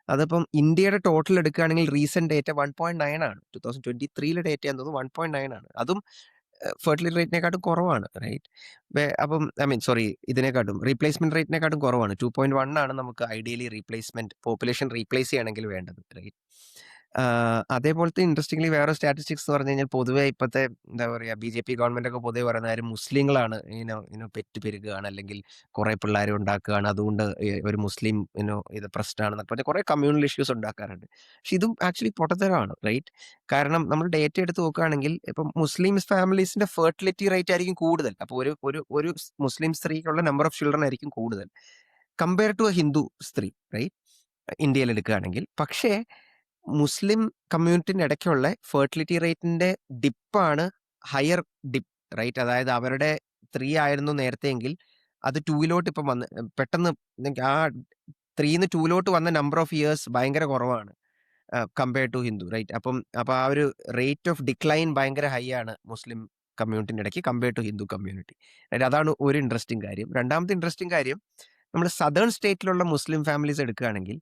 അതിപ്പം ഇന്ത്യയുടെ ടോട്ടൽ എടുക്കുകയാണെങ്കിൽ റീസെന്റ് ഡേറ്റ 1.9 ആണ്, 2023 ഡേറ്റ എന്നത് 1.9 ആണ്. അതും ഫെർട്ടിലിറ്റി റേറ്റിനെക്കാട്ടും കുറവാണ്, റൈറ്റ്? അപ്പം ഐ മീൻ സോറി, ഇതിനെക്കാട്ടും റീപ്ലേസ്മെന്റ് റേറ്റിനെക്കാട്ടും കുറവാണ്. 2.1 ആണ് നമുക്ക് ഐഡിയലി റീപ്ലേസ്മെന്റ് പോപ്പുലേഷൻ റീപ്ലേസ് ചെയ്യണമെങ്കിൽ വേണ്ടത്, റൈറ്റ്? അതേപോലത്തെ ഇൻട്രസ്റ്റിംഗ്ലി വേറെ സ്റ്റാറ്റിസ്റ്റിക്സ് എന്ന് പറഞ്ഞു കഴിഞ്ഞാൽ, പൊതുവെ ഇപ്പോഴത്തെ എന്താ പറയുക, BJP ഗവൺമെന്റ് ഒക്കെ പൊതുവെ പറയുന്ന കാര്യം, മുസ്ലിങ്ങളാണ് പെറ്റ് പെരുകുകയാണ്, അല്ലെങ്കിൽ കുറെ പിള്ളേരെ ഉണ്ടാക്കുകയാണ്, അതുകൊണ്ട് ഒരു മുസ്ലിം ഇത് പ്രശ്നമാണെന്നൊക്കെ പറഞ്ഞാൽ കുറെ കമ്മ്യൂണൽ ഇഷ്യൂസ് ഉണ്ടാക്കാറുണ്ട്. പക്ഷെ ഇതും ആക്ച്വലി പൊട്ടത്തരമാണ്, റൈറ്റ്? കാരണം നമ്മൾ ഡേറ്റ എടുത്ത് നോക്കുകയാണെങ്കിൽ, ഇപ്പം മുസ്ലിം ഫാമിലീസിന്റെ ഫെർട്ടിലിറ്റി റേറ്റ് ആയിരിക്കും കൂടുതൽ. അപ്പോൾ ഒരു ഒരു ഒരു മുസ്ലിം സ്ത്രീക്കുള്ള നമ്പർ ഓഫ് ചിൽഡ്രൻ ആയിരിക്കും കൂടുതൽ കമ്പയർ ടു എ ഹിന്ദു സ്ത്രീ, റൈറ്റ്? ഇന്ത്യയിൽ എടുക്കുകയാണെങ്കിൽ. പക്ഷേ മുസ്ലിം കമ്മ്യൂണിറ്റിന്റെ ഇടയ്ക്കുള്ള ഫെർട്ടിലിറ്റി റേറ്റിന്റെ ഡിപ്പാണ് ഹയർ ഡിപ്പ്, റൈറ്റ്? അതായത് അവരുടെ 3 ആയിരുന്നു നേരത്തെയെങ്കിൽ അത് 2 ഇപ്പം വന്ന് പെട്ടെന്ന് ആ 3ന്ന് 2 വന്ന നമ്പർ ഓഫ് ഇയേഴ്സ് ഭയങ്കര കുറവാണ് കമ്പയർഡ് ടു ഹിന്ദു, റൈറ്റ്? അപ്പൊ ആ ഒരു റേറ്റ് ഓഫ് ഡിക്ലൈൻ ഭയങ്കര ഹൈ ആണ് മുസ്ലിം കമ്മ്യൂണിറ്റിന്റെ ഇടയ്ക്ക് കമ്പയർഡ് ടു ഹിന്ദു കമ്മ്യൂണിറ്റി. അതാണ് ഒരു ഇൻട്രസ്റ്റിംഗ് കാര്യം. രണ്ടാമത്തെ ഇൻട്രസ്റ്റിംഗ് കാര്യം, നമ്മൾ സദേൺ സ്റ്റേറ്റിലുള്ള മുസ്ലിം ഫാമിലീസ് എടുക്കുകയാണെങ്കിൽ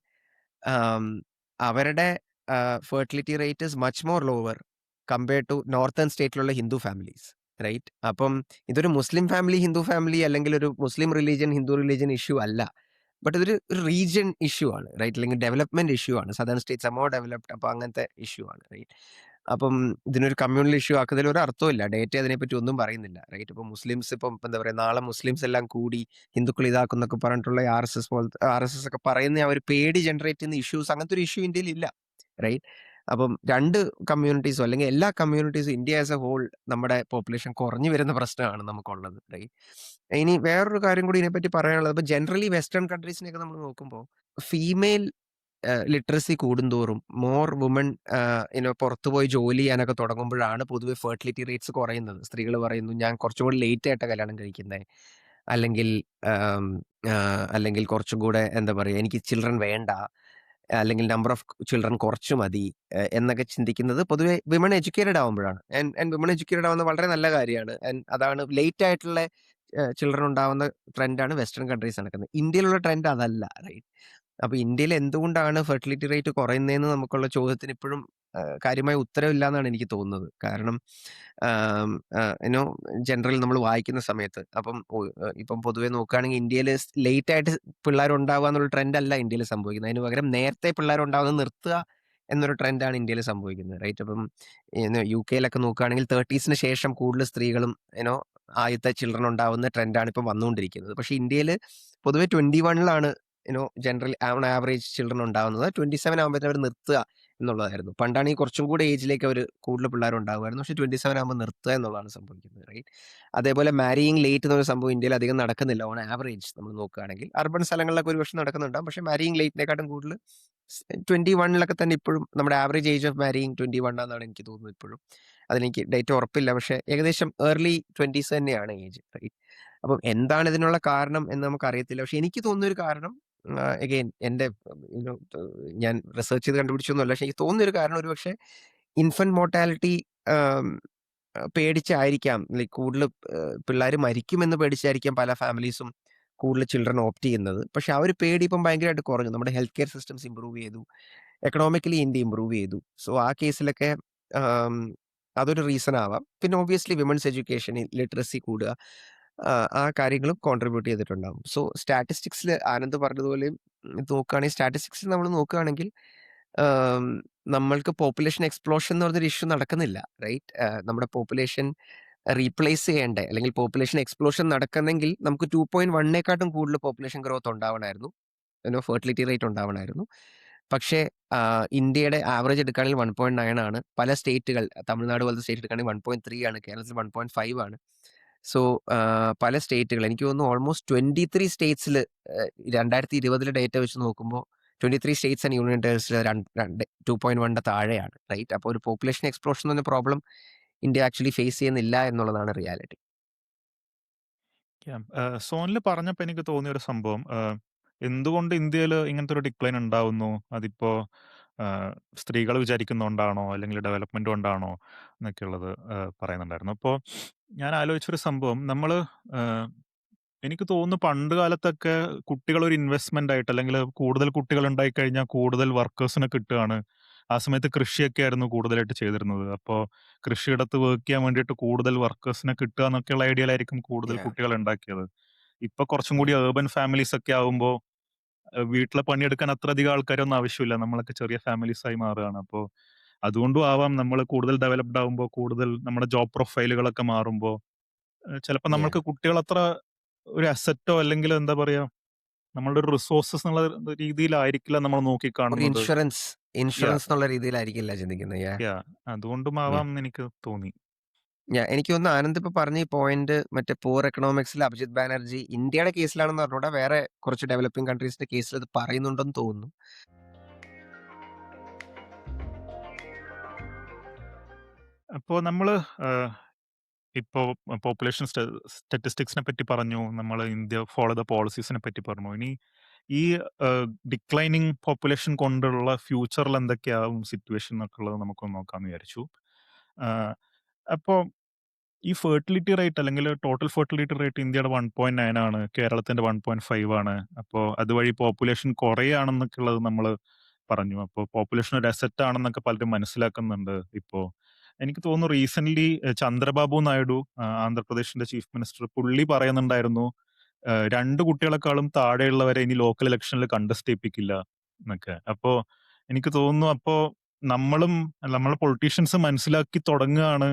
ആം, അവരുടെ fertility rate is much more lower compared to northern സ്റ്റേറ്റിലുള്ള ഹിന്ദു ഫാമിലീസ്. റൈറ്റ്? അപ്പം ഇതൊരു മുസ്ലിം ഫാമിലി, ഹിന്ദു ഫാമിലി അല്ലെങ്കിൽ ഒരു Muslim religion, Hindu religion issue അല്ല. ബട്ട് ഇതൊരു ഒരു റീജിയൻ ഇഷ്യൂ ആണ്. റൈറ്റ്? അല്ലെങ്കിൽ ഡെവലപ്മെന്റ് ഇഷ്യൂ ആണ്. Southern states are more developed. അപ്പൊ അങ്ങനത്തെ ഇഷ്യൂ ആണ്. റൈറ്റ്? അപ്പം ഇതിനൊരു കമ്മ്യൂണൽ ഇഷ്യൂ ആക്കുന്നതിൽ ഒരു അർത്ഥവുമില്ല. ഡേറ്റ അതിനെപ്പറ്റി ഒന്നും പറയുന്നില്ല. റൈറ്റ്? ഇപ്പം മുസ്ലിംസ് ഇപ്പം എന്താ പറയാ, നാളെ മുസ്ലിംസ് എല്ലാം കൂടി ഹിന്ദുക്കൾ ഇതാക്കുന്നൊക്കെ പറഞ്ഞിട്ടുള്ള ആർഎസ്എസ് പോലത്തെ ആർഎസ്എസ് ഒക്കെ പറയുന്ന ആ ഒരു പേടി ജനറേറ്റ് ചെയ്യുന്ന ഇഷ്യൂസ്, അങ്ങനത്തെ ഒരു ഇഷ്യൂ ഇന്ത്യയിൽ ഇല്ല. റൈറ്റ്? അപ്പം 2 കമ്മ്യൂണിറ്റീസോ അല്ലെങ്കിൽ എല്ലാ കമ്മ്യൂണിറ്റീസും ഇന്ത്യ ആസ് എ ഹോൾ നമ്മുടെ പോപ്പുലേഷൻ കുറഞ്ഞു വരുന്ന പ്രശ്നമാണ് നമുക്കുള്ളത്. റൈറ്റ്? ഇനി വേറൊരു കാര്യം കൂടി ഇതിനെപ്പറ്റി പറയാനുള്ളത്, ഇപ്പൊ ജനറലി വെസ്റ്റേൺ കൺട്രീസിനെയൊക്കെ നമ്മൾ നോക്കുമ്പോൾ ഫീമെയിൽ ലിറ്ററസി കൂടുന്തോറും മോർ വുമൺ പുറത്തു പോയി ജോലി ചെയ്യാനൊക്കെ തുടങ്ങുമ്പോഴാണ് പൊതുവെ ഫെർട്ടിലിറ്റി റേറ്റ്സ് കുറയുന്നത്. സ്ത്രീകൾ പറയുന്നു, ഞാൻ കുറച്ചും കൂടി ലേറ്റ് ആയിട്ടാണ് കല്യാണം കഴിക്കുന്നത്, അല്ലെങ്കിൽ ആം, അല്ലെങ്കിൽ കുറച്ചും കൂടെ എന്താ പറയുക, എനിക്ക് ചിൽഡ്രൻ വേണ്ട, അല്ലെങ്കിൽ നമ്പർ ഓഫ് ചിൽഡ്രൻ കുറച്ച് മതി എന്നൊക്കെ ചിന്തിക്കുന്നത് പൊതുവെ വിമൺ എഡ്യൂക്കേറ്റഡ് ആവുമ്പോഴാണ്. ആൻഡ് വിമൺ എഡ്യൂക്കേറ്റഡ് ആവുന്നത് വളരെ നല്ല കാര്യമാണ്. ആൻഡ് അതാണ് ലേറ്റ് ആയിട്ടുള്ള ചിൽഡ്രൻ ഉണ്ടാവുന്ന ട്രെൻഡാണ് വെസ്റ്റേൺ കൺട്രീസ് നടക്കുന്നത്. ഇന്ത്യയിലുള്ള ട്രെൻഡ് അതല്ല. റൈറ്റ്? അപ്പൊ ഇന്ത്യയിൽ എന്തുകൊണ്ടാണ് ഫെർട്ടിലിറ്റി റേറ്റ് കുറയുന്നതെന്ന് നമുക്കുള്ള ചോദ്യത്തിന് ഇപ്പോഴും കാര്യമായ ഉത്തരവില്ല എന്നാണ് എനിക്ക് തോന്നുന്നത്. കാരണം യുനോ ജനറൽ നമ്മൾ വായിക്കുന്ന സമയത്ത് അപ്പം ഇപ്പം പൊതുവെ നോക്കുകയാണെങ്കിൽ ഇന്ത്യയിൽ ലേറ്റ് ആയിട്ട് പിള്ളേർ ഉണ്ടാവുക എന്നുള്ള ട്രെൻഡ് അല്ല ഇന്ത്യയിൽ സംഭവിക്കുന്നത്. അതിന് പകരം നേരത്തെ പിള്ളേർ ഉണ്ടാവുന്നത് നിർത്തുക എന്നൊരു ട്രെൻഡാണ് ഇന്ത്യയിൽ സംഭവിക്കുന്നത്. റൈറ്റ്? അപ്പം യു കെയിലൊക്കെ നോക്കുകയാണെങ്കിൽ 30s ശേഷം കൂടുതൽ സ്ത്രീകളും യുനോ ആദ്യത്തെ ചിൽഡ്രൻ ഉണ്ടാവുന്ന ട്രെൻഡാണ് ഇപ്പം വന്നുകൊണ്ടിരിക്കുന്നത്. പക്ഷേ ഇന്ത്യയിൽ പൊതുവെ 21ലാണ് ജനറൽ ഓൺ ആവറേജ് ചിൽഡ്രൻ ഉണ്ടാവുന്നത്. 27 ആകുമ്പോഴത്തേക്കും അവർ നിർത്തുക എന്നുള്ളതായിരുന്നു. പണ്ടാണെങ്കിൽ കുറച്ചും കൂടെ ഏജിലേക്ക് അവർ കൂടുതൽ പിള്ളേർ ഉണ്ടാകുമായിരുന്നു. പക്ഷേ 27 ആകുമ്പോൾ നിർത്തുക എന്നുള്ളതാണ് സംഭവിക്കുന്നത്. റൈറ്റ്? അതേപോലെ മാരിയിങ് ലേറ്റ് എന്നൊരു സംഭവം ഇന്ത്യയിൽ അധികം നടക്കുന്നില്ല. ഓൺ ആവറേജ് നമ്മൾ നോക്കുകയാണെങ്കിൽ അർബൻ സ്ഥലങ്ങളിലൊക്കെ ഒരു പക്ഷേ നടക്കുന്നുണ്ടാകും. പക്ഷേ മാരിയിങ് ലേറ്റിനെക്കാട്ടും കൂടുതൽ 21ലൊക്കെ തന്നെ ഇപ്പോഴും നമ്മുടെ ആവറേജ് ഏജ് ഓഫ് മാരിയിങ് 21 ആണെന്നാണ് എനിക്ക് തോന്നുന്നത് ഇപ്പോഴും. അതിലെനിക്ക് ഡേറ്റ ഉറപ്പില്ല. പക്ഷേ ഏകദേശം ഏർലി 20s തന്നെയാണ് ഏജ്. റൈറ്റ്? അപ്പം എന്താണ് ഇതിനുള്ള കാരണം എന്ന് നമുക്കറിയത്തില്ല. പക്ഷേ എനിക്ക് തോന്നുന്നൊരു കാരണം, അഗെയിൻ എൻ്റെ യു നോ ഞാൻ റിസർച്ച് ചെയ്ത് കണ്ടുപിടിച്ചൊന്നുമല്ല. പക്ഷേ എനിക്ക് തോന്നുന്നൊരു കാരണം ഒരുപക്ഷേ ഇൻഫന്റ് മോർട്ടാലിറ്റി ആം, പേടിച്ചായിരിക്കാം. ലൈക്ക് കൂടുതൽ പിള്ളേർ മരിക്കുമെന്ന് പേടിച്ചായിരിക്കാം പല ഫാമിലീസും കൂടുതൽ ചിൽഡ്രൻ ഓപ്റ്റ് ചെയ്യുന്നത്. പക്ഷേ ആ ഒരു പേടി ഇപ്പം ഭയങ്കരമായിട്ട് കുറഞ്ഞു. നമ്മുടെ ഹെൽത്ത് കെയർ സിസ്റ്റംസ് ഇമ്പ്രൂവ് ചെയ്തു. എക്കണോമിക്കലി ഇന്ത്യ ഇമ്പ്രൂവ് ചെയ്തു. സോ ആ കേസിലൊക്കെ ആം, അതൊരു റീസൺ ആവാം. പിന്നെ ഒബ്വിയസ്ലി വിമൻസ് എഡ്യൂക്കേഷൻ, ലിറ്ററസി കൂടുക, ആ കാര്യങ്ങളും കോൺട്രിബ്യൂട്ട് ചെയ്തിട്ടുണ്ടാകും. സോ സ്റ്റാറ്റിസ്റ്റിക്സിൽ ആനന്ദ് പറഞ്ഞതുപോലെ നോക്കുകയാണെങ്കിൽ, സ്റ്റാറ്റിസ്റ്റിക്സിൽ നമ്മൾ നോക്കുകയാണെങ്കിൽ ആം, നമ്മൾക്ക് പോപ്പുലേഷൻ എക്സ്പ്ലോഷൻ എന്ന് പറഞ്ഞൊരു ഇഷ്യൂ നടക്കുന്നില്ല. റൈറ്റ്? നമ്മുടെ പോപ്പുലേഷൻ റീപ്ലേസ് ചെയ്യേണ്ട അല്ലെങ്കിൽ പോപ്പുലേഷൻ എക്സ്പ്ലോഷൻ നടക്കുന്നെങ്കിൽ നമുക്ക് 2.1 കൂടുതൽ പോപ്പുലേഷൻ ഗ്രോത്ത് ഉണ്ടാവണമായിരുന്നു. ഫെർട്ടിലിറ്റി റേറ്റ് ഉണ്ടാവണമായിരുന്നു. പക്ഷേ ഇന്ത്യയുടെ ആവറേജ് എടുക്കുകയാണെങ്കിൽ 1.9 ആണ്. പല സ്റ്റേറ്റുകൾ, തമിഴ്നാട് പോലത്തെ സ്റ്റേറ്റ് എടുക്കുകയാണെങ്കിൽ 1.3 ആണ്. കേരളത്തിൽ 1.5 ആണ്. സോ പല സ്റ്റേറ്റുകൾ, എനിക്ക് തോന്നുന്നു ഓൾമോസ്റ്റ് 23 സ്റ്റേറ്റ്സിൽ 2020 ഡേറ്റ വെച്ച് നോക്കുമ്പോൾ 23 സ്റ്റേറ്റ്സ് ആൻഡ് യൂണിയൻ ടെറിട്ടറീസിൽ 2.1 താഴെയാണ്. റൈറ്റ്? അപ്പോൾ ഒരു പോപ്പുലേഷൻ എക്സ്പ്ലോഷൻ എന്ന പ്രോബ്ലം ഇന്ത്യ ആക്ച്വലി ഫേസ് ചെയ്യുന്നില്ല എന്നുള്ളതാണ് റിയാലിറ്റി. സോനിൽ പറഞ്ഞപ്പോൾ എനിക്ക് തോന്നിയ ഒരു സംഭവം, എന്തുകൊണ്ട് ഇന്ത്യയിൽ ഇങ്ങനത്തെ ഒരു ഡിക്ലൈൻ ഉണ്ടാവുന്നു? അതിപ്പോ സ്ത്രീകൾ വിചാരിക്കുന്നതുകൊണ്ടാണോ അല്ലെങ്കിൽ ഡെവലപ്മെന്റ് കൊണ്ടാണോ എന്നൊക്കെയുള്ളത് പറയുന്നുണ്ടായിരുന്നു. അപ്പോൾ ഞാൻ ആലോചിച്ചൊരു സംഭവം, നമ്മൾ എനിക്ക് തോന്നുന്നു പണ്ട് കാലത്തൊക്കെ കുട്ടികൾ ഒരു ഇൻവെസ്റ്റ്മെന്റ് ആയിട്ട്, അല്ലെങ്കിൽ കൂടുതൽ കുട്ടികൾ ഉണ്ടായി കഴിഞ്ഞാൽ കൂടുതൽ വർക്കേഴ്സിനെ കിട്ടുകയാണ്. ആ സമയത്ത് കൃഷിയൊക്കെ ആയിരുന്നു കൂടുതലായിട്ട് ചെയ്തിരുന്നത്. അപ്പോൾ കൃഷിയിടത്ത് വർക്ക് ചെയ്യാൻ വേണ്ടിയിട്ട് കൂടുതൽ വർക്കേഴ്സിനെ കിട്ടുക എന്നൊക്കെയുള്ള ഐഡിയയിലായിരിക്കും കൂടുതൽ Yeah, കുട്ടികൾ ഉണ്ടാക്കിയത്. ഇപ്പൊ കുറച്ചും കൂടി yeah. ഏർബൻ ഫാമിലീസ് ഒക്കെ ആവുമ്പോൾ വീട്ടിലെ പണിയെടുക്കാൻ അത്രയധികം ആൾക്കാരൊന്നും ആവശ്യമില്ല. നമ്മളൊക്കെ ചെറിയ ഫാമിലീസ് ആയി മാറുകയാണ്. അപ്പോൾ അതുകൊണ്ടും ആവാം നമ്മൾ കൂടുതൽ ഡെവലപ്ഡ് ആവുമ്പോൾ കൂടുതൽ നമ്മുടെ ജോബ് പ്രൊഫൈലുകളൊക്കെ മാറുമ്പോൾ ചിലപ്പോൾ Yeah. നമ്മൾക്ക് കുട്ടികൾ അത്ര ഒരു അസറ്റോ അല്ലെങ്കിൽ എന്താ പറയാ നമ്മളുടെ ഒരു റിസോഴ്സസ് എന്നുള്ള രീതിയിലായിരിക്കില്ല നമ്മൾ ഒരു നോക്കിക്കാണുന്നത്. ഇൻഷുറൻസ് യാ ഇൻഷുറൻസ് എന്നുള്ള രീതിയിലായിരിക്കില്ല ചിന്തിക്കുന്നത്. Yeah, യാ അതുകൊണ്ടും yeah. ആവാം എന്ന് എനിക്ക് തോന്നി. എനിക്ക് തോന്നുന്നു ആനന്ദ് ഇപ്പൊ പറഞ്ഞ ഈ പോയിന്റ് മറ്റേ പൂർ എക്കണോമിക്സിൽ അഭിജിത് ബാനർജി ഇന്ത്യയുടെ കേസിലാണെന്ന് പറഞ്ഞൂടാ, വേറെ കുറച്ച് ഡെവലപ്പിംഗ് കൺട്രീസിന്റെ കേസിൽ ഇത് പറയുന്നുണ്ടെന്ന് തോന്നുന്നു. അപ്പോൾ നമ്മൾ ഇപ്പോൾ പോപ്പുലേഷൻ സ്റ്റാറ്റിസ്റ്റിക്സിനെ പറ്റി പറഞ്ഞു, നമ്മൾ ഇന്ത്യ ഫോളോ ദ പോളിസീസിനെ പറ്റി പറഞ്ഞു. ഇനി ഈ ഡിക്ലൈനിങ് പോപ്പുലേഷൻ കൊണ്ടുള്ള ഫ്യൂച്ചറിൽ എന്തൊക്കെയാവും സിറ്റുവേഷൻ എന്നൊക്കെ ഉള്ളത് നമുക്കൊന്ന് നോക്കാമെന്ന് വിചാരിച്ചു. അപ്പോൾ ഈ ഫെർട്ടിലിറ്റി റേറ്റ് അല്ലെങ്കിൽ ടോട്ടൽ ഫെർട്ടിലിറ്റി റേറ്റ് ഇന്ത്യയുടെ 1.9 ആണ്, കേരളത്തിന്റെ 1.5 ആണ്. അപ്പോൾ അതുവഴി പോപ്പുലേഷൻ കുറയുകയാണെന്നൊക്കെ ഉള്ളത് നമ്മൾ പറഞ്ഞു. അപ്പോൾ പോപ്പുലേഷൻ ഒരു അസറ്റ് ആണെന്നൊക്കെ പലരും മനസ്സിലാക്കുന്നുണ്ട് ഇപ്പോൾ. എനിക്ക് തോന്നുന്നു റീസെന്റ്ലി ചന്ദ്രബാബു നായിഡു ആന്ധ്രാപ്രദേശിന്റെ ചീഫ് മിനിസ്റ്റർ പുള്ളി പറയുന്നുണ്ടായിരുന്നു 2 കുട്ടികളെക്കാളും താഴെയുള്ളവരെ ഇനി ലോക്കൽ ഇലക്ഷനിൽ കണ്ടസ്റ്റ് ചെയ്യിപ്പിക്കില്ല എന്നൊക്കെ. അപ്പോ എനിക്ക് തോന്നുന്നു നമ്മളും നമ്മളെ പൊളിറ്റീഷ്യൻസ് മനസ്സിലാക്കി തുടങ്ങുകയാണ്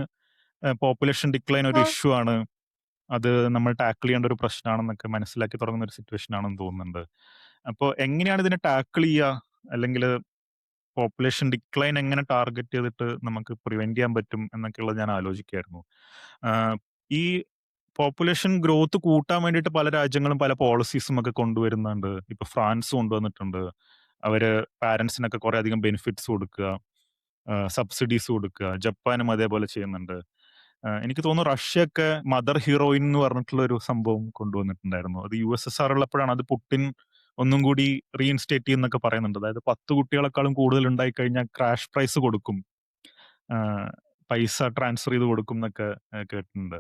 പോപ്പുലേഷൻ ഡിക്ലൈൻ ഒരു ഇഷ്യൂ ആണ്. അത് നമ്മൾ ടാക്കിൾ ചെയ്യേണ്ട ഒരു പ്രശ്നമാണെന്നൊക്കെ മനസ്സിലാക്കി തുടങ്ങുന്ന ഒരു സിറ്റുവേഷൻ ആണെന്ന് തോന്നുന്നുണ്ട്. അപ്പോ എങ്ങനെയാണ് ഇതിനെ ടാക്കിൾ ചെയ്യുക? അല്ലെങ്കിൽ പോപ്പുലേഷൻ ഡിക്ലൈൻ എങ്ങനെ ടാർഗറ്റ് ചെയ്തിട്ട് നമുക്ക് പ്രിവെന്റ് ചെയ്യാൻ പറ്റും എന്നൊക്കെയുള്ളത് ഞാൻ ആലോചിക്കുകയായിരുന്നു. ആഹ് ഈ പോപ്പുലേഷൻ ഗ്രോത്ത് കൂട്ടാൻ വേണ്ടിയിട്ട് പല രാജ്യങ്ങളും പല പോളിസീസും ഒക്കെ കൊണ്ടുവരുന്നുണ്ട്. ഇപ്പൊ ഫ്രാൻസ് കൊണ്ടുവന്നിട്ടുണ്ട്. അവര് പാരന്റ്സിനൊക്കെ കുറെ അധികം ബെനിഫിറ്റ്സ് കൊടുക്കുക, സബ്സിഡീസ് കൊടുക്കുക. ജപ്പാനും അതേപോലെ ചെയ്യുന്നുണ്ട്. എനിക്ക് തോന്നുന്നു റഷ്യയൊക്കെ മദർ ഹീറോയിൻ എന്ന് പറഞ്ഞിട്ടുള്ള ഒരു സംഭവം കൊണ്ടുവന്നിട്ടുണ്ടായിരുന്നു. അത് USSR ഉള്ളപ്പോഴാണ്. അത് പുടിൻ ഒന്നും കൂടി റീഇൻസ്റ്റേറ്റ് ചെയ്യുന്നൊക്കെ പറയുന്നുണ്ട്. അതായത് 10 കുട്ടികളെക്കാളും കൂടുതൽ ഉണ്ടായി കഴിഞ്ഞാൽ ക്രാഷ് പ്രൈസ് കൊടുക്കും. ആഹ് പൈസ ട്രാൻസ്ഫർ ചെയ്ത് കൊടുക്കും എന്നൊക്കെ കേട്ടിട്ടുണ്ട്.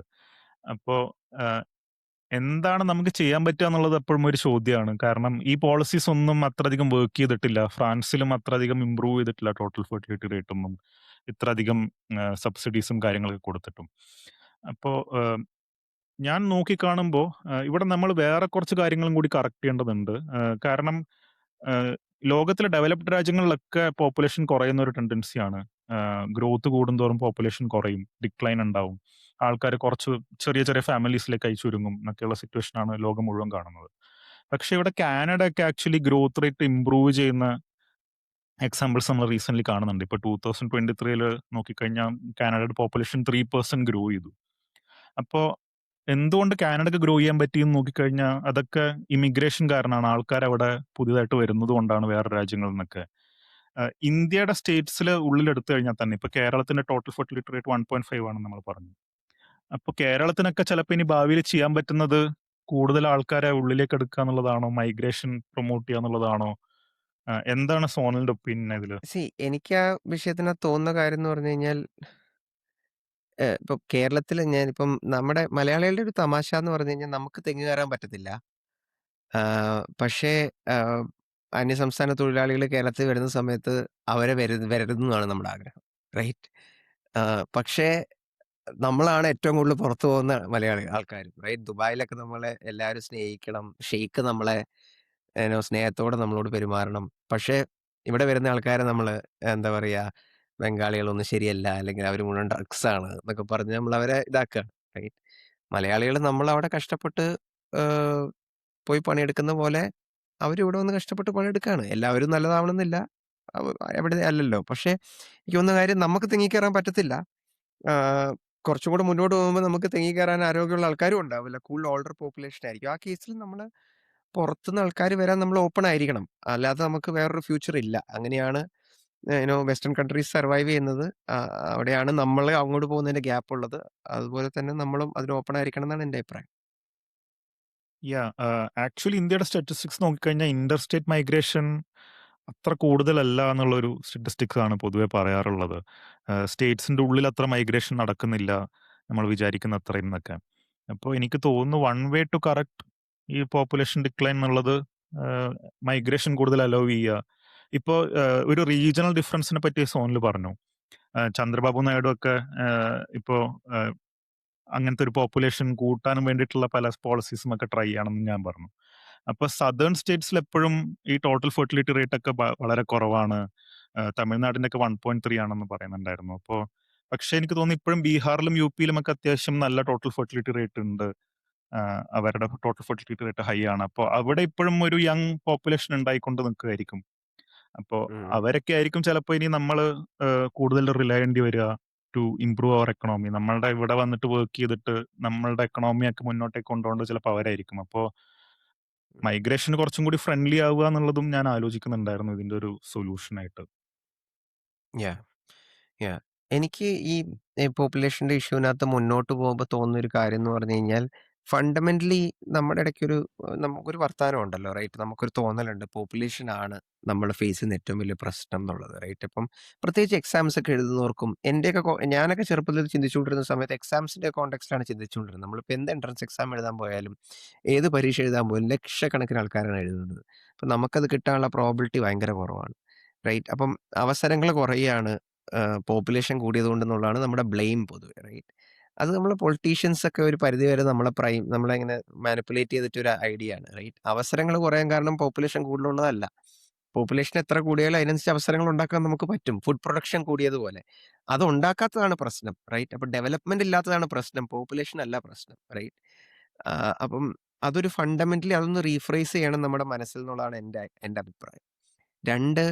അപ്പോ ആഹ് എന്താണ് നമുക്ക് ചെയ്യാൻ പറ്റുക എന്നുള്ളത് എപ്പോഴും ഒരു ചോദ്യമാണ്. കാരണം ഈ പോളിസീസ് ഒന്നും അത്രയധികം വർക്ക് ചെയ്തിട്ടില്ല. ഫ്രാൻസിലും അത്രയധികം ഇംപ്രൂവ് ചെയ്തിട്ടില്ല ടോട്ടൽ ഫെർട്ടിലിറ്റി റേറ്റ് ഒന്നും. ഇത്രയധികം സബ്സിഡീസും കാര്യങ്ങളൊക്കെ കൊടുത്തിട്ടും. അപ്പോ ഞാൻ നോക്കിക്കാണുമ്പോ ഇവിടെ നമ്മൾ വേറെ കുറച്ച് കാര്യങ്ങളും കൂടി കറക്റ്റ് ചെയ്യേണ്ടതുണ്ട്. കാരണം ഏഹ് ലോകത്തിലെ ഡെവലപ്ഡ് രാജ്യങ്ങളിലൊക്കെ പോപ്പുലേഷൻ കുറയുന്ന ഒരു ടെൻഡൻസിയാണ്. ഗ്രോത്ത് കൂടുന്തോറും പോപ്പുലേഷൻ കുറയും, ഡിക്ലൈൻ ഉണ്ടാവും. ആൾക്കാര് കുറച്ച് ചെറിയ ചെറിയ ഫാമിലീസിലേക്കായി ചുരുങ്ങും എന്നൊക്കെയുള്ള സിറ്റുവേഷനാണ് ലോകം മുഴുവൻ കാണുന്നത്. പക്ഷെ ഇവിടെ കാനഡ ഒക്കെ ആക്ച്വലി ഗ്രോത്ത് റേറ്റ് ഇംപ്രൂവ് ചെയ്യുന്ന എക്സാമ്പിൾസ് നമ്മൾ റീസെന്റ്ലി കാണുന്നുണ്ട്. ഇപ്പൊ 2023 നോക്കിക്കഴിഞ്ഞാൽ കാനഡയുടെ പോപ്പുലേഷൻ 3% ഗ്രോ ചെയ്തു. അപ്പോ എന്തുകൊണ്ട് കാനഡക്ക് ഗ്രോ ചെയ്യാൻ പറ്റിയെന്ന് നോക്കിക്കഴിഞ്ഞാൽ അതൊക്കെ ഇമിഗ്രേഷൻ കാരണമാണ്. ആൾക്കാർ അവിടെ പുതിയതായിട്ട് വരുന്നത് കൊണ്ടാണ് വേറെ രാജ്യങ്ങളിൽ നിന്നൊക്കെ. ഇന്ത്യയുടെ സ്റ്റേറ്റ്സിൽ ഉള്ളിലെടുത്തു കഴിഞ്ഞാൽ തന്നെ ഇപ്പൊ കേരളത്തിന്റെ ടോട്ടൽ ഫെർട്ടിലിറ്റി റേറ്റ് 1.5 ആണെന്ന് നമ്മൾ പറഞ്ഞു. അപ്പൊ കേരളത്തിനൊക്കെ ചിലപ്പോൾ ഇനി ഭാവിയിൽ ചെയ്യാൻ പറ്റുന്നത് കൂടുതൽ ആൾക്കാരെ ഉള്ളിലേക്ക് എടുക്കുക എന്നുള്ളതാണോ, മൈഗ്രേഷൻ പ്രൊമോട്ട് ചെയ്യുക എന്നുള്ളതാണോ? എന്താണ് സോണലിന്റെ ഒപ്പീനിയൻ ഇതില്? എനിക്ക് ആ വിഷയത്തിനകത്ത് തോന്നുന്ന കാര്യം എന്ന് പറഞ്ഞു കഴിഞ്ഞാൽ, ഇപ്പൊ കേരളത്തില് ഞാനിപ്പം നമ്മുടെ മലയാളികളുടെ ഒരു തമാശ എന്ന് പറഞ്ഞു കഴിഞ്ഞാൽ നമുക്ക് തെങ്ങ് കയറാൻ പറ്റത്തില്ല. പക്ഷേ ആഹ്, അന്യസംസ്ഥാന തൊഴിലാളികൾ കേരളത്തിൽ വരുന്ന സമയത്ത് അവരെ വരരുതെന്നാണ് നമ്മുടെ ആഗ്രഹം. റൈറ്റ്? പക്ഷേ നമ്മളാണ് ഏറ്റവും കൂടുതൽ പുറത്തു പോകുന്ന മലയാളി ആൾക്കാര്. റൈറ്റ്? ദുബായിലൊക്കെ നമ്മളെ എല്ലാവരും സ്നേഹിക്കണം. ഷെയ്ഖ് നമ്മളെ സ്നേഹത്തോടെ നമ്മളോട് പെരുമാറണം. പക്ഷേ ഇവിടെ വരുന്ന ആൾക്കാരെ നമ്മള് എന്താ പറയാ, ബംഗാളികളൊന്നും ശരിയല്ല, അല്ലെങ്കിൽ അവര് മുഴുവൻ ഡ്രഗ്സാണ് എന്നൊക്കെ പറഞ്ഞ് നമ്മളവരെ ഇതാക്കാണ്. റൈറ്റ്? മലയാളികള് നമ്മളവിടെ കഷ്ടപ്പെട്ട് ഏഹ്, പോയി പണിയെടുക്കുന്ന പോലെ അവരും വന്ന് കഷ്ടപ്പെട്ട് പണിയെടുക്കാണ്. എല്ലാവരും നല്ലതാവണമെന്നില്ല. അവ എവിടെ അല്ലല്ലോ. പക്ഷേ എനിക്ക് തോന്നുന്ന കാര്യം നമുക്ക് തിങ്ങിക്കേറാൻ പറ്റത്തില്ല. ആഹ്, കുറച്ചും കൂടെ മുന്നോട്ട് പോകുമ്പോ നമുക്ക് തെങ്ങിക്കേറാൻ ആരോഗ്യമുള്ള ആൾക്കാരും ഉണ്ടാവില്ല. കൂടുതൽ ഓൾഡർ പോപ്പുലേഷൻ ആയിരിക്കും. ആ കേസിൽ നമ്മള് പുറത്തുനിന്ന് ആൾക്കാര് വരാൻ നമ്മൾ ഓപ്പൺ ആയിരിക്കണം. അല്ലാതെ നമുക്ക് വേറൊരു ഫ്യൂച്ചർ ഇല്ല. അങ്ങനെയാണ് വെസ്റ്റേൺ കൺട്രീസ് സർവൈവ് ചെയ്യുന്നത്. അവിടെയാണ് നമ്മള് അങ്ങോട്ട് പോകുന്നതിന്റെ ഗ്യാപ്പ് ഉള്ളത്. അതുപോലെ തന്നെ നമ്മളും അതിന് ഓപ്പൺ ആയിരിക്കണം എന്നാണ് എന്റെ അഭിപ്രായം. ആക്ച്വലി ഇന്ത്യയുടെ സ്റ്റാറ്റിസ്റ്റിക്സ് നോക്കിക്കഴിഞ്ഞാൽ ഇന്റർ സ്റ്റേറ്റ് മൈഗ്രേഷൻ അത്ര കൂടുതലല്ല എന്നുള്ളൊരു സ്റ്റാറ്റിസ്റ്റിക്സ് ആണ് പൊതുവെ പറയാറുള്ളത്. സ്റ്റേറ്റ്സിന്റെ ഉള്ളിൽ അത്ര മൈഗ്രേഷൻ നടക്കുന്നില്ല നമ്മൾ വിചാരിക്കുന്ന അത്രയും എന്നൊക്കെ. അപ്പോൾ എനിക്ക് തോന്നുന്നു വൺ വേ ടു കറക്റ്റ് ഈ പോപ്പുലേഷൻ ഡിക്ലൈൻ എന്നുള്ളത് മൈഗ്രേഷൻ കൂടുതൽ അലോ ചെയ്യുക. ഇപ്പോൾ ഒരു റീജിയണൽ ഡിഫറൻസിനെ പറ്റി സോണിൽ പറഞ്ഞു. ചന്ദ്രബാബു നായിഡു ഒക്കെ ഇപ്പോൾ അങ്ങനത്തെ ഒരു പോപ്പുലേഷൻ കൂട്ടാനും വേണ്ടിയിട്ടുള്ള പല പോളിസീസും ഒക്കെ ട്രൈ ചെയ്യണമെന്ന് ഞാൻ പറഞ്ഞു. അപ്പൊ സദേൺ സ്റ്റേറ്റ്സിൽ എപ്പോഴും ഈ ടോട്ടൽ ഫെർട്ടിലിറ്റി റേറ്റ് ഒക്കെ വളരെ കുറവാണ്. തമിഴ്നാടിന്റെ ഒക്കെ 1.3 ആണെന്ന് പറയുന്നുണ്ടായിരുന്നു. പക്ഷെ എനിക്ക് തോന്നുന്നു ഇപ്പോഴും ബീഹാറിലും UP-യിലും ഒക്കെ അത്യാവശ്യം നല്ല ടോട്ടൽ ഫെർട്ടിലിറ്റി റേറ്റ് ഉണ്ട്. അവരുടെ ടോട്ടൽ ഫെർട്ടിലിറ്റി റേറ്റ് ഹൈ ആണ്. അപ്പോൾ അവിടെ ഇപ്പോഴും ഒരു യങ് പോപ്പുലേഷൻ ഉണ്ടായിക്കൊണ്ട് നിൽക്കുകയായിരിക്കും. അപ്പോ ഉം. അവരൊക്കെ ആയിരിക്കും ചിലപ്പോ ഇനി നമ്മള് കൂടുതൽ റിലൈ ചെയ്യേണ്ടി വരിക ടു ഇംപ്രൂവ് അവർ എക്കണോമി. നമ്മളുടെ ഇവിടെ വന്നിട്ട് വർക്ക് ചെയ്തിട്ട് നമ്മളുടെ എക്കണോമിയൊക്കെ മുന്നോട്ടേക്ക് കൊണ്ടുപോകേണ്ടത് ചിലപ്പോൾ അവരായിരിക്കും. അപ്പോൾ മൈഗ്രേഷന് കുറച്ചും കൂടി ഫ്രണ്ട്ലി ആവുക എന്നുള്ളതും ഞാൻ ആലോചിക്കുന്നുണ്ടായിരുന്നു ഇതിന്റെ ഒരു സൊല്യൂഷൻ ആയിട്ട്. യാഹ്. യാഹ്. എനിക്ക് ഈ പോപ്പുലേഷന്റെ ഇഷ്യൂവിനകത്ത് മുന്നോട്ട് പോകുമ്പോ തോന്നുന്നൊരു കാര്യം എന്ന് പറഞ്ഞു കഴിഞ്ഞാൽ, ഫണ്ടമെന്റലി നമ്മുടെ ഇടയ്ക്കൊരു നമുക്കൊരു വർത്താനം ഉണ്ടല്ലോ, റൈറ്റ്? നമുക്കൊരു തോന്നലുണ്ട് പോപ്പുലേഷൻ ആണ് നമ്മൾ ഫേസ് ചെയ്യുന്ന ഏറ്റവും വലിയ പ്രശ്നം എന്നുള്ളത്, റൈറ്റ്? അപ്പം പ്രത്യേകിച്ച് എക്സാംസ് ഒക്കെ എഴുതുന്നവർക്കും എന്റെയൊക്കെ ഞാനൊക്കെ ചെറുപ്പത്തിൽ ചിന്തിച്ചുകൊണ്ടിരുന്ന സമയത്ത് എക്സാംസിന്റെ കോണ്ടെക്സ്റ്റിലാണ് ചിന്തിച്ചുകൊണ്ടിരുന്നത്. നമ്മളിപ്പോൾ എന്ത് എൻട്രൻസ് എക്സാം എഴുതാൻ പോയാലും, ഏത് പരീക്ഷ എഴുതാൻ പോയാലും ലക്ഷക്കണക്കിന് ആൾക്കാരാണ് എഴുതുന്നത്. അപ്പം നമുക്കത് കിട്ടാനുള്ള പ്രോബബിലിറ്റി ഭയങ്കര കുറവാണ്, റൈറ്റ്? അപ്പം അവസരങ്ങൾ കുറയാണ്. പോപ്പുലേഷൻ കൂടിയതുകൊണ്ടെന്നുള്ളതാണ് നമ്മുടെ ബ്ലെയിം പൊതുവെ, റൈറ്റ്? അത് നമ്മള് പൊളിറ്റീഷ്യൻസ് ഒക്കെ ഒരു പരിധിവരെ നമ്മളെ ഇങ്ങനെ മാനിപ്പുലേറ്റ് ചെയ്തിട്ട് ഒരു ഐഡിയ ആണ്, റൈറ്റ്? അവസരങ്ങൾ കുറയാൻ കാരണം പോപ്പുലേഷൻ കൂടുതലുള്ളതല്ല. പോപ്പുലേഷൻ എത്ര കൂടിയാലും അതിനനുസരിച്ച് അവസരങ്ങൾ ഉണ്ടാക്കാൻ നമുക്ക് പറ്റും. ഫുഡ് പ്രൊഡക്ഷൻ കൂടിയതുപോലെ. അത് ഉണ്ടാക്കാത്തതാണ് പ്രശ്നം, റൈറ്റ്? അപ്പൊ ഡെവലപ്മെന്റ് ഇല്ലാത്തതാണ് പ്രശ്നം. പോപ്പുലേഷൻ അല്ല പ്രശ്നം, റൈറ്റ്? അപ്പം അതൊരു ഫണ്ടമെന്റലി അതൊന്ന് റീഫ്രേസ് ചെയ്യണം നമ്മുടെ മനസ്സിൽ എന്നുള്ളതാണ് എന്റെ എന്റെ അഭിപ്രായം. 2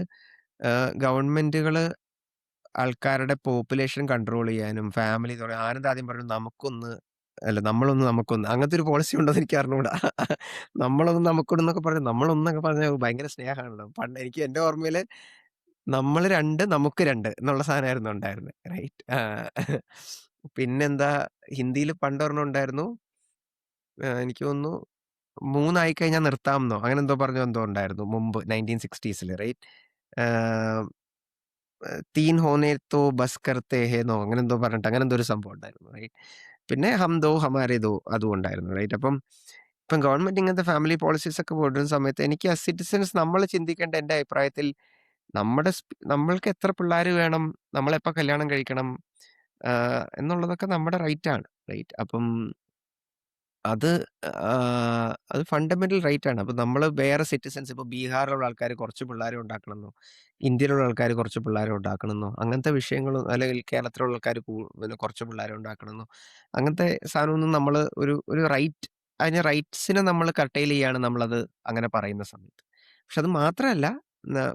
ഗവൺമെന്റുകള് ആൾക്കാരുടെ പോപ്പുലേഷൻ കൺട്രോൾ ചെയ്യാനും ഫാമിലി ആനന്ദ് ആദ്യം പറഞ്ഞു നമുക്കൊന്ന് അല്ല നമ്മളൊന്ന് നമുക്കൊന്ന് അങ്ങനത്തെ ഒരു പോളിസി ഉണ്ടോന്ന് എനിക്ക് അറിഞ്ഞൂടാ. നമ്മളൊന്ന് നമുക്കൊന്നൊക്കെ പറഞ്ഞു നമ്മളൊന്നൊക്കെ പറഞ്ഞ ഭയങ്കര സ്നേഹമാണല്ലോ. പണ്ട് എനിക്ക് എന്റെ ഓർമ്മയില് നമ്മള് 2 നമുക്ക് 2 എന്നുള്ള സാധനമായിരുന്നു ഉണ്ടായിരുന്നത്, റൈറ്റ്? പിന്നെന്താ ഹിന്ദിയിൽ പണ്ടൊരെണ്ണം ഉണ്ടായിരുന്നു. എനിക്ക് തോന്നുന്നു 3 ആയി കഴിഞ്ഞാൽ നിർത്താമെന്നോ അങ്ങനെ എന്തോ പറഞ്ഞോ എന്തോ ഉണ്ടായിരുന്നു മുമ്പ് 1960s റൈറ്റ്? ആഹ് 3 ഹോനെ തോ ബസ് കർത്തെ ഹേന്നോ അങ്ങനെന്തോ പറഞ്ഞിട്ട് അങ്ങനെന്തോ ഒരു സംഭവം ഉണ്ടായിരുന്നു, റൈറ്റ്? പിന്നെ ഹം ദോ ഹമാരെ ദോ അതും ഉണ്ടായിരുന്നു, റൈറ്റ്? അപ്പം ഇപ്പം ഗവൺമെന്റ് ഇങ്ങനത്തെ ഫാമിലി പോളിസീസ് ഒക്കെ കൊണ്ടുവരുന്ന സമയത്ത് എനിക്ക് ആസ് സിറ്റിസൺസ് നമ്മൾ ചിന്തിക്കേണ്ട എന്റെ അഭിപ്രായത്തിൽ നമ്മൾക്ക് എത്ര പിള്ളാര് വേണം, നമ്മളെപ്പോ കല്യാണം കഴിക്കണം, എന്നുള്ളതൊക്കെ നമ്മുടെ റൈറ്റ് ആണ്, റൈറ്റ്? അപ്പം അത് അത് ഫണ്ടമെന്റൽ റൈറ്റ് ആണ്. അപ്പൊ നമ്മള് വേറെ സിറ്റിസൺസ് ഇപ്പൊ ബീഹാറിലുള്ള ആൾക്കാര് കുറച്ച് പിള്ളാരെ ഉണ്ടാക്കണമെന്നോ, ഇന്ത്യയിലുള്ള ആൾക്കാര് കുറച്ച് പിള്ളാരെ ഉണ്ടാക്കണമെന്നോ, അങ്ങനത്തെ വിഷയങ്ങളും അല്ലെങ്കിൽ കേരളത്തിലുള്ള ആൾക്കാര് പിന്നെ കുറച്ച് പിള്ളാരെ ഉണ്ടാക്കണമെന്നോ, അങ്ങനത്തെ സാധനമൊന്നും നമ്മള് ഒരു ഒരു റൈറ്റ് അതിന്റെ റൈറ്റ്സിനെ നമ്മള് കർടെയിൽ ചെയ്യാണ് നമ്മളത് അങ്ങനെ പറയുന്ന സമയത്ത്. പക്ഷെ അത് മാത്രമല്ല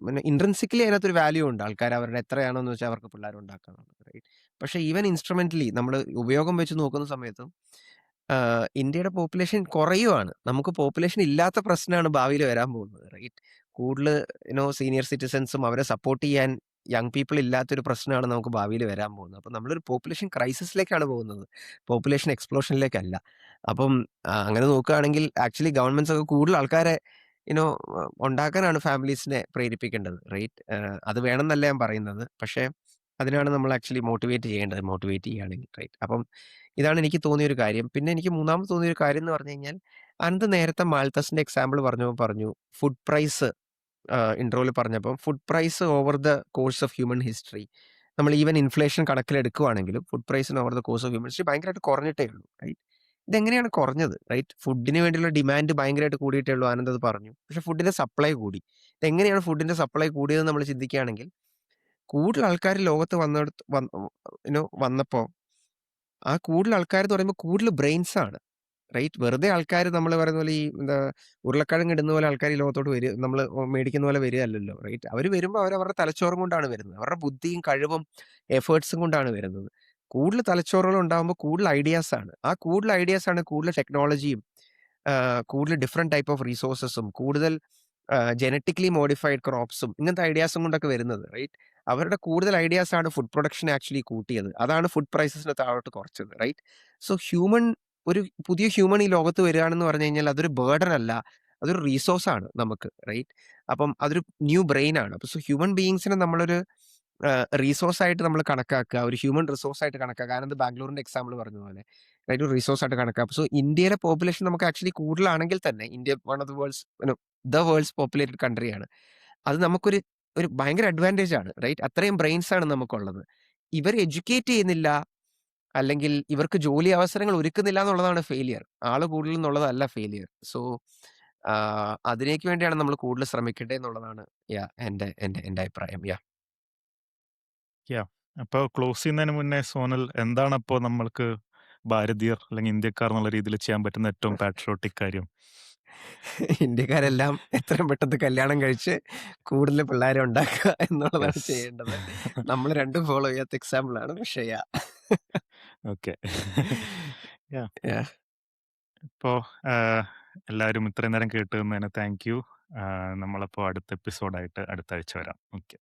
പിന്നെ ഇൻട്രിൻസിക്കലി അതിനകത്തൊരു വാല്യൂ ഉണ്ട്. ആൾക്കാര് അവരുടെ എത്രയാണെന്ന് വെച്ചാൽ അവർക്ക് പിള്ളാരെ ഉണ്ടാക്കാന്നുള്ളത്, റൈറ്റ്? പക്ഷെ ഈവൻ ഇൻസ്ട്രുമെന്റലി നമ്മള് ഉപയോഗം വെച്ച് നോക്കുന്ന സമയത്തും ഇന്ത്യയുടെ പോപ്പുലേഷൻ കുറയുവാണ്. നമുക്ക് പോപ്പുലേഷൻ ഇല്ലാത്ത പ്രശ്നമാണ് ഭാവിയിൽ വരാൻ പോകുന്നത്, റൈറ്റ്? കൂടുതൽ സീനിയർ സിറ്റിസൺസും അവരെ സപ്പോർട്ട് ചെയ്യാൻ യങ് പീപ്പിൾ ഇല്ലാത്തൊരു പ്രശ്നമാണ് നമുക്ക് ഭാവിയിൽ വരാൻ പോകുന്നത്. അപ്പം നമ്മളൊരു പോപ്പുലേഷൻ ക്രൈസിസിലേക്കാണ് പോകുന്നത്. പോപ്പുലേഷൻ എക്സ്പ്ലോഷനിലേക്കല്ല. അപ്പം അങ്ങനെ നോക്കുകയാണെങ്കിൽ ആക്ച്വലി ഗവൺമെന്റ്സ് ഒക്കെ കൂടുതൽ ആൾക്കാരെ യുനോ ഉണ്ടാക്കാനാണ് ഫാമിലീസിനെ പ്രേരിപ്പിക്കേണ്ടത്, റൈറ്റ്? അത് വേണമെന്നല്ല ഞാൻ പറയുന്നത്. പക്ഷേ അതിനാണ് നമ്മൾ ആക്ച്വലി മോട്ടിവേറ്റ് ചെയ്യേണ്ടത്, മോട്ടിവേറ്റ് ചെയ്യുകയാണെങ്കിൽ, റൈറ്റ്? അപ്പം ഇതാണ് എനിക്ക് തോന്നിയൊരു കാര്യം. പിന്നെ എനിക്ക് മൂന്നാമത് തോന്നിയൊരു കാര്യം എന്ന് പറഞ്ഞു കഴിഞ്ഞാൽ, അനന്ത് നേരത്തെ മാൾട്ടസിന്റെ എക്സാമ്പിൾ പറഞ്ഞപ്പോൾ പറഞ്ഞു, ഫുഡ് പ്രൈസ് ഇൻട്രോയിൽ പറഞ്ഞപ്പം food price over the course of human history നമ്മൾ ഈവൻ ഇൻഫ്ലേഷൻ കണക്കിലെടുക്കുവാണെങ്കിലും ഫുഡ് പ്രൈസിന് over the course of human history ഭയങ്കരമായിട്ട് കുറഞ്ഞിട്ടേ ഉള്ളൂ, റൈറ്റ്? ഇതെങ്ങനെയാണ് കുറഞ്ഞത്, റൈറ്റ്? ഫുഡിന് വേണ്ടിയുള്ള ഡിമാൻഡ് ഭയങ്കരമായിട്ട് കൂടിയിട്ടേ ഉള്ളൂ, ആനന്ദ് അത് പറഞ്ഞു. പക്ഷെ ഫുഡിന്റെ സപ്ലൈ കൂടി. ഇതെങ്ങനെയാണ് ഫുഡിന്റെ സപ്ലൈ കൂടിയതെന്ന് നമ്മൾ ചിന്തിക്കുകയാണെങ്കിൽ, കൂടുതൽ ആൾക്കാർ ലോകത്ത് വന്നപ്പോൾ ആ കൂടുതൽ ആൾക്കാരെന്ന് പറയുമ്പോൾ കൂടുതൽ ബ്രെയിൻസ് ആണ്, റൈറ്റ്? വെറുതെ ആൾക്കാര് നമ്മള് പറയുന്ന പോലെ ഈ എന്താ ഉരുളക്കിഴങ്ങ് ഇടുന്ന പോലെ ആൾക്കാര് ഈ ലോകത്തോട്ട് നമ്മള് മേടിക്കുന്ന പോലെ വരികയല്ലല്ലോ, റൈറ്റ്? അവര് വരുമ്പോ അവരവരുടെ തലച്ചോറും കൊണ്ടാണ് വരുന്നത്. അവരുടെ ബുദ്ധിയും കഴിവും എഫേർട്സും കൊണ്ടാണ് വരുന്നത്. കൂടുതൽ തലച്ചോറുകൾ ഉണ്ടാകുമ്പോൾ കൂടുതൽ ഐഡിയാസ് ആണ്. ആ കൂടുതൽ ഐഡിയാസ് ആണ് കൂടുതൽ ടെക്നോളജിയും കൂടുതൽ ഡിഫറെന്റ് ടൈപ്പ് ഓഫ് റിസോഴ്സസും കൂടുതൽ ജെനറ്റിക്കലി മോഡിഫൈഡ് ക്രോപ്സും ഇങ്ങനത്തെ ഐഡിയാസും കൊണ്ടൊക്കെ വരുന്നത്, റൈറ്റ്? അവരുടെ കൂടുതൽ ഐഡിയാസ് ആണ് ഫുഡ് പ്രൊഡക്ഷൻ ആക്ച്വലി കൂട്ടിയത്. അതാണ് ഫുഡ് പ്രൈസസിനെ താഴോട്ട് കുറച്ചത്, റൈറ്റ്? സോ ഒരു പുതിയ ഹ്യൂമൻ ഈ ലോകത്ത് വരികയാണെന്ന് പറഞ്ഞു കഴിഞ്ഞാൽ അതൊരു ബർഡൻ അല്ല. അതൊരു റിസോഴ്സ് ആണ് നമുക്ക്, റൈറ്റ്? അപ്പം അതൊരു ന്യൂ ബ്രെയിൻ ആണ്. അപ്പൊ ഹ്യൂമൻ ബീയിങ്സിനെ നമ്മളൊരു റിസോഴ്സ് ആയിട്ട് നമ്മൾ കണക്കാക്കുക. ഒരു ഹ്യൂമൻ റിസോഴ്സ് ആയിട്ട് കണക്കാക്കുക. ആനന്ദ് ബാംഗ്ലൂരിന്റെ എക്സാമ്പിൾ പറഞ്ഞതുപോലെ, റൈറ്റ്? ഒരു റിസോഴ്സ് ആയിട്ട് കണക്കാക്കുക. ഇന്ത്യയിലെ പോപ്പുലേഷൻ നമുക്ക് ആക്ച്വലി കൂടുതലാണെങ്കിൽ തന്നെ India one of the world's populated കൺട്രിയാണ്. അത് നമുക്കൊരു ഒരു ഭയങ്കര അഡ്വാന്റേജ് ആണ്, റൈറ്റ്? അത്രയും ബ്രെയിൻസ് ആണ് നമുക്കുള്ളത്. ഇവരെ എഡ്യൂക്കേറ്റ് ചെയ്യുന്നില്ല, അല്ലെങ്കിൽ ഇവർക്ക് ജോലി അവസരങ്ങൾ ഒരുക്കുന്നില്ല എന്നുള്ളതാണ് ഫെയിലിയർ. ആള് കൂടുതൽ എന്നുള്ളതല്ല ഫെയിലിയർ. സോ അതിലേക്ക് വേണ്ടിയാണ് നമ്മൾ കൂടുതൽ ശ്രമിക്കേണ്ടത് എന്നുള്ളതാണ് എന്റെ എന്റെ എന്റെ അഭിപ്രായം. യാഹ്. അപ്പൊ ക്ലോസ് ചെയ്യുന്നതിന് മുന്നേ സോനൽ എന്താണപ്പോ നമ്മൾക്ക് ഭാരതീയർ അല്ലെങ്കിൽ ഇന്ത്യക്കാർ എന്നുള്ള രീതിയിൽ ചെയ്യാൻ പറ്റുന്ന ഏറ്റവും പാട്രിയോട്ടിക് കാര്യം? ഇന്ത്യക്കാരെല്ലാം എത്രയും പെട്ടെന്ന് കല്യാണം കഴിച്ച് കൂടുതൽ പിള്ളേരെ ഉണ്ടാക്കുക എന്നുള്ളതാണ് യെസ്. ചെയ്യേണ്ടത്. നമ്മൾ രണ്ടും ഫോളോ ചെയ്യാത്ത എക്സാമ്പിൾ ആണ്. പക്ഷേ ഓക്കെ. യാഹ്. യാഹ്. ഇപ്പോ എല്ലാവരും ഇത്രയും നേരം കേട്ട് നിന്നതിന് താങ്ക് യു. നമ്മളപ്പോ അടുത്ത എപ്പിസോഡായിട്ട് അടുത്ത ആഴ്ച വരാം. ഓക്കെ.